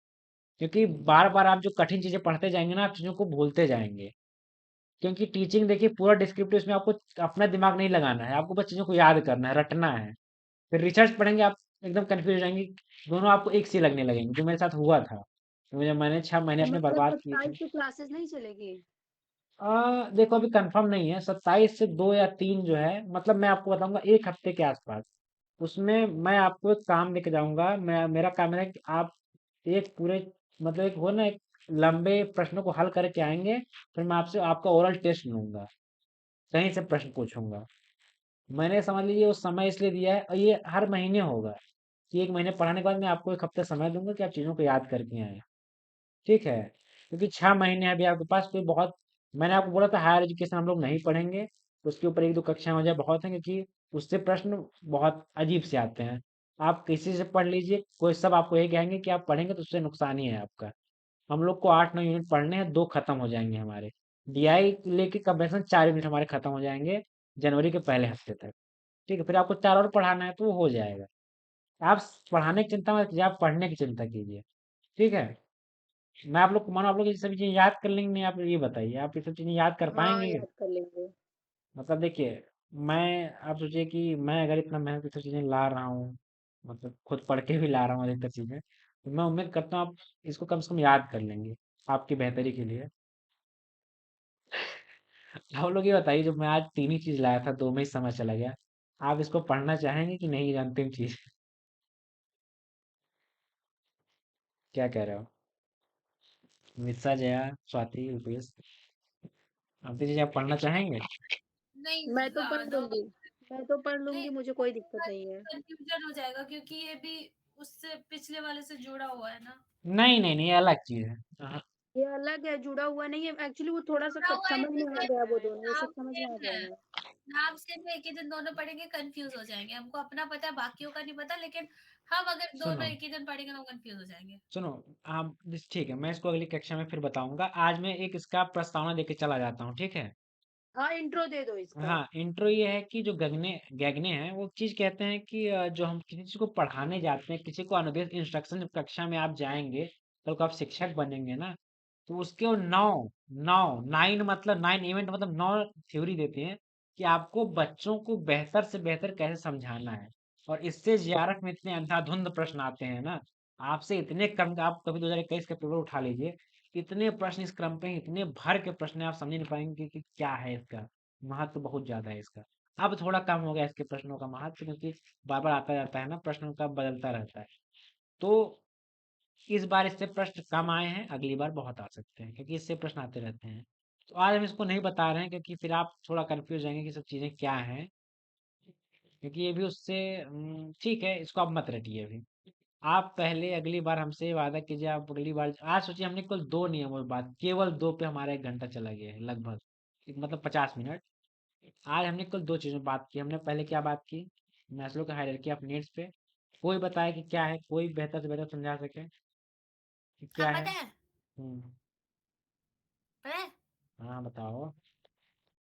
क्योंकि बार बार आप जो कठिन चीजें पढ़ते जाएंगे ना, आप चीजों को भूलते जाएंगे। क्योंकि टीचिंग देखिए पूरा डिस्क्रिप्टिव, इसमें आपको अपना दिमाग नहीं लगाना है, आपको बस चीज़ों को याद करना है, रटना है। फिर रिसर्च पढ़ेंगे आप, एकदम कंफ्यूज हो जाएंगे, दोनों आपको एक सी लगने लगेंगे, जो मेरे साथ हुआ था। तो मुझे, मैंने 6 महीने तो अपने मतलब बर्बाद किए थे। 27 को क्लासेस नहीं चलेगी? देखो अभी कंफर्म नहीं है, 27 से 2 या 3 जो है, मतलब मैं आपको बताऊंगा 1 हफ्ते के आसपास। उसमें मैं आपको एक काम लेके जाऊंगा, मेरा काम है कि आप एक पूरे, मतलब एक हो ना, एक लंबे प्रश्नों को हल करके आएंगे, फिर मैं आपसे आपका ओरल टेस्ट लूंगा, कहीं से प्रश्न पूछूंगा। मैंने समझ लीजिए वो समय इसलिए दिया है, और ये हर महीने होगा, कि 1 महीने पढ़ाने के बाद मैं आपको 1 हफ्ते समय दूंगा कि आप चीज़ों को याद करके आए। ठीक है? क्योंकि 6 महीने अभी आपके पास कोई बहुत, मैंने आपको बोला था हायर एजुकेशन हम लोग नहीं पढ़ेंगे, उसके ऊपर 1-2 कक्षाएं हो जाए बहुत है, क्योंकि उससे प्रश्न बहुत अजीब से आते हैं। आप किसी से पढ़ लीजिए, कोई सब आपको यही कहेंगे कि आप पढ़ेंगे तो उससे नुकसान ही है आपका। हम लोग को 8-9 यूनिट पढ़ने हैं, 2 खत्म हो जाएंगे हमारे। डीआई लेके कंप्रेशन 4 यूनिट हमारे खत्म हो जाएंगे जनवरी के पहले हफ्ते तक। ठीक है, फिर आपको 4 और पढ़ाना है तो वो हो जाएगा। आप पढ़ाने की चिंता मत कीजिए, आप पढ़ने की चिंता कीजिए। ठीक है? मैं आप लोग को मानो, आप लोग ये सभी चीजें याद कर लेंगे नहीं, आप ये बताइए, आप ये सब चीजें याद कर हाँ पाएंगे? याद कर लेंगे। मतलब देखिए, मैं, आप सोचिए कि मैं अगर इतना मेहनत से सब चीजें ला रहा हूँ, मतलब खुद पढ़ के भी ला रहा हूँ अधिकतर चीजें, तो मैं उम्मीद करता हूँ आप इसको कम से कम याद कर लेंगे, आपकी बेहतरी के लिए। आप लोग ये बताइए, जब मैं आज 3 ही चीज लाया था, 2 में ही समय चला गया, आप इसको पढ़ना चाहेंगे कि नहीं, ये अंतिम चीज? क्या कह रहे हो? मित्सा, जया, स्वाति, रुपेश, अब जी आप पढ़ना चाहेंगे? नहीं मैं तो पढ़ दो लूंगी, मैं तो पढ़ लूंगी, नहीं मुझे कोई दिक्कत नहीं है। कंफ्यूजन हो जाएगा क्योंकि ये भी उससे पिछले वाले से जुड़ा हुआ है ना। नहीं नहीं नहीं, ये अलग चीज है। हाँ, ये अलग है, जुड़ा हुआ नहीं है एक्चुअली, वो थोड़ा सा जुड़ा हुआ है समझ कि में आ सेम गया, वो है, दोनों, वो सब नाम समझ में आ सेम गया है, है। नाम सेम है, एक ही दिन दोनों पढ़ेंगे कंफ्यूज हो जाएंगे। हमको अपना पता है, बाकियों का नहीं पता, लेकिन हम अगर दोनों सुनो एक ही दिन पढ़ेंगे तो कंफ्यूज हो जाएंगे। सुनो, आप ठीक है, मैं इसको अगली कक्षा में फिर बताऊंगा। आज मैं एक इसका प्रस्तावना देके चला जाता हूँ, ठीक है? हाँ, इंट्रो दे दो इसका। हाँ, इंट्रो ये है कि जो गगने गैगने हैं वो चीज कहते हैं कि जो हम किसी चीज को पढ़ाने जाते हैं, किसी को अनुदेश इंस्ट्रक्शन, जब कक्षा में आप जाएंगे, कल को आप शिक्षक बनेंगे ना, तो उसके वो नौ नौ नाइन मतलब नाइन इवेंट मतलब 9 थ्योरी देते हैं कि आपको बच्चों को बेहतर से बेहतर कैसे समझाना है। और इससे जीआरएफ में इतने अंधाधुंध प्रश्न आते हैं ना, आपसे इतने क्रम का, आप कभी 2021 का पेपर उठा लीजिए, इतने प्रश्न इस क्रम पे हैं, इतने भर के प्रश्न हैं, आप समझ नहीं पाएंगे कि क्या है इसका महत्व। बहुत ज्यादा है इसका। अब थोड़ा कम हो गया इसके प्रश्नों का महत्व, क्योंकि बार बार आता जाता है ना, प्रश्नों का बदलता रहता है। तो इस बार इससे प्रश्न कम आए हैं, अगली बार बहुत आ सकते हैं, क्योंकि इससे प्रश्न आते रहते हैं। तो आज हम इसको नहीं बता रहे हैं, क्योंकि फिर आप थोड़ा कंफ्यूज जाएंगे कि सब चीजें क्या हैं, क्योंकि ये भी उससे ठीक है, इसको आप मत रटिए अभी। आप पहले अगली बार हमसे वादा कीजिए, आप अगली बार, आज सोचिए हमने कुल 2 नियमों पे बात, केवल 2 पे हमारा 1 घंटा चला गया है लगभग, मतलब 50 मिनट। आज हमने कुल 2 चीज़ों पे बात की। हमने पहले क्या बात की? मैस्लो का हायरार्की ऑफ नीड्स पे। कोई बताए कि क्या है? कोई बेहतर से बेहतर समझा सके कि हाँ क्या है? पता है, हुँ, पता है। हाँ बताओ।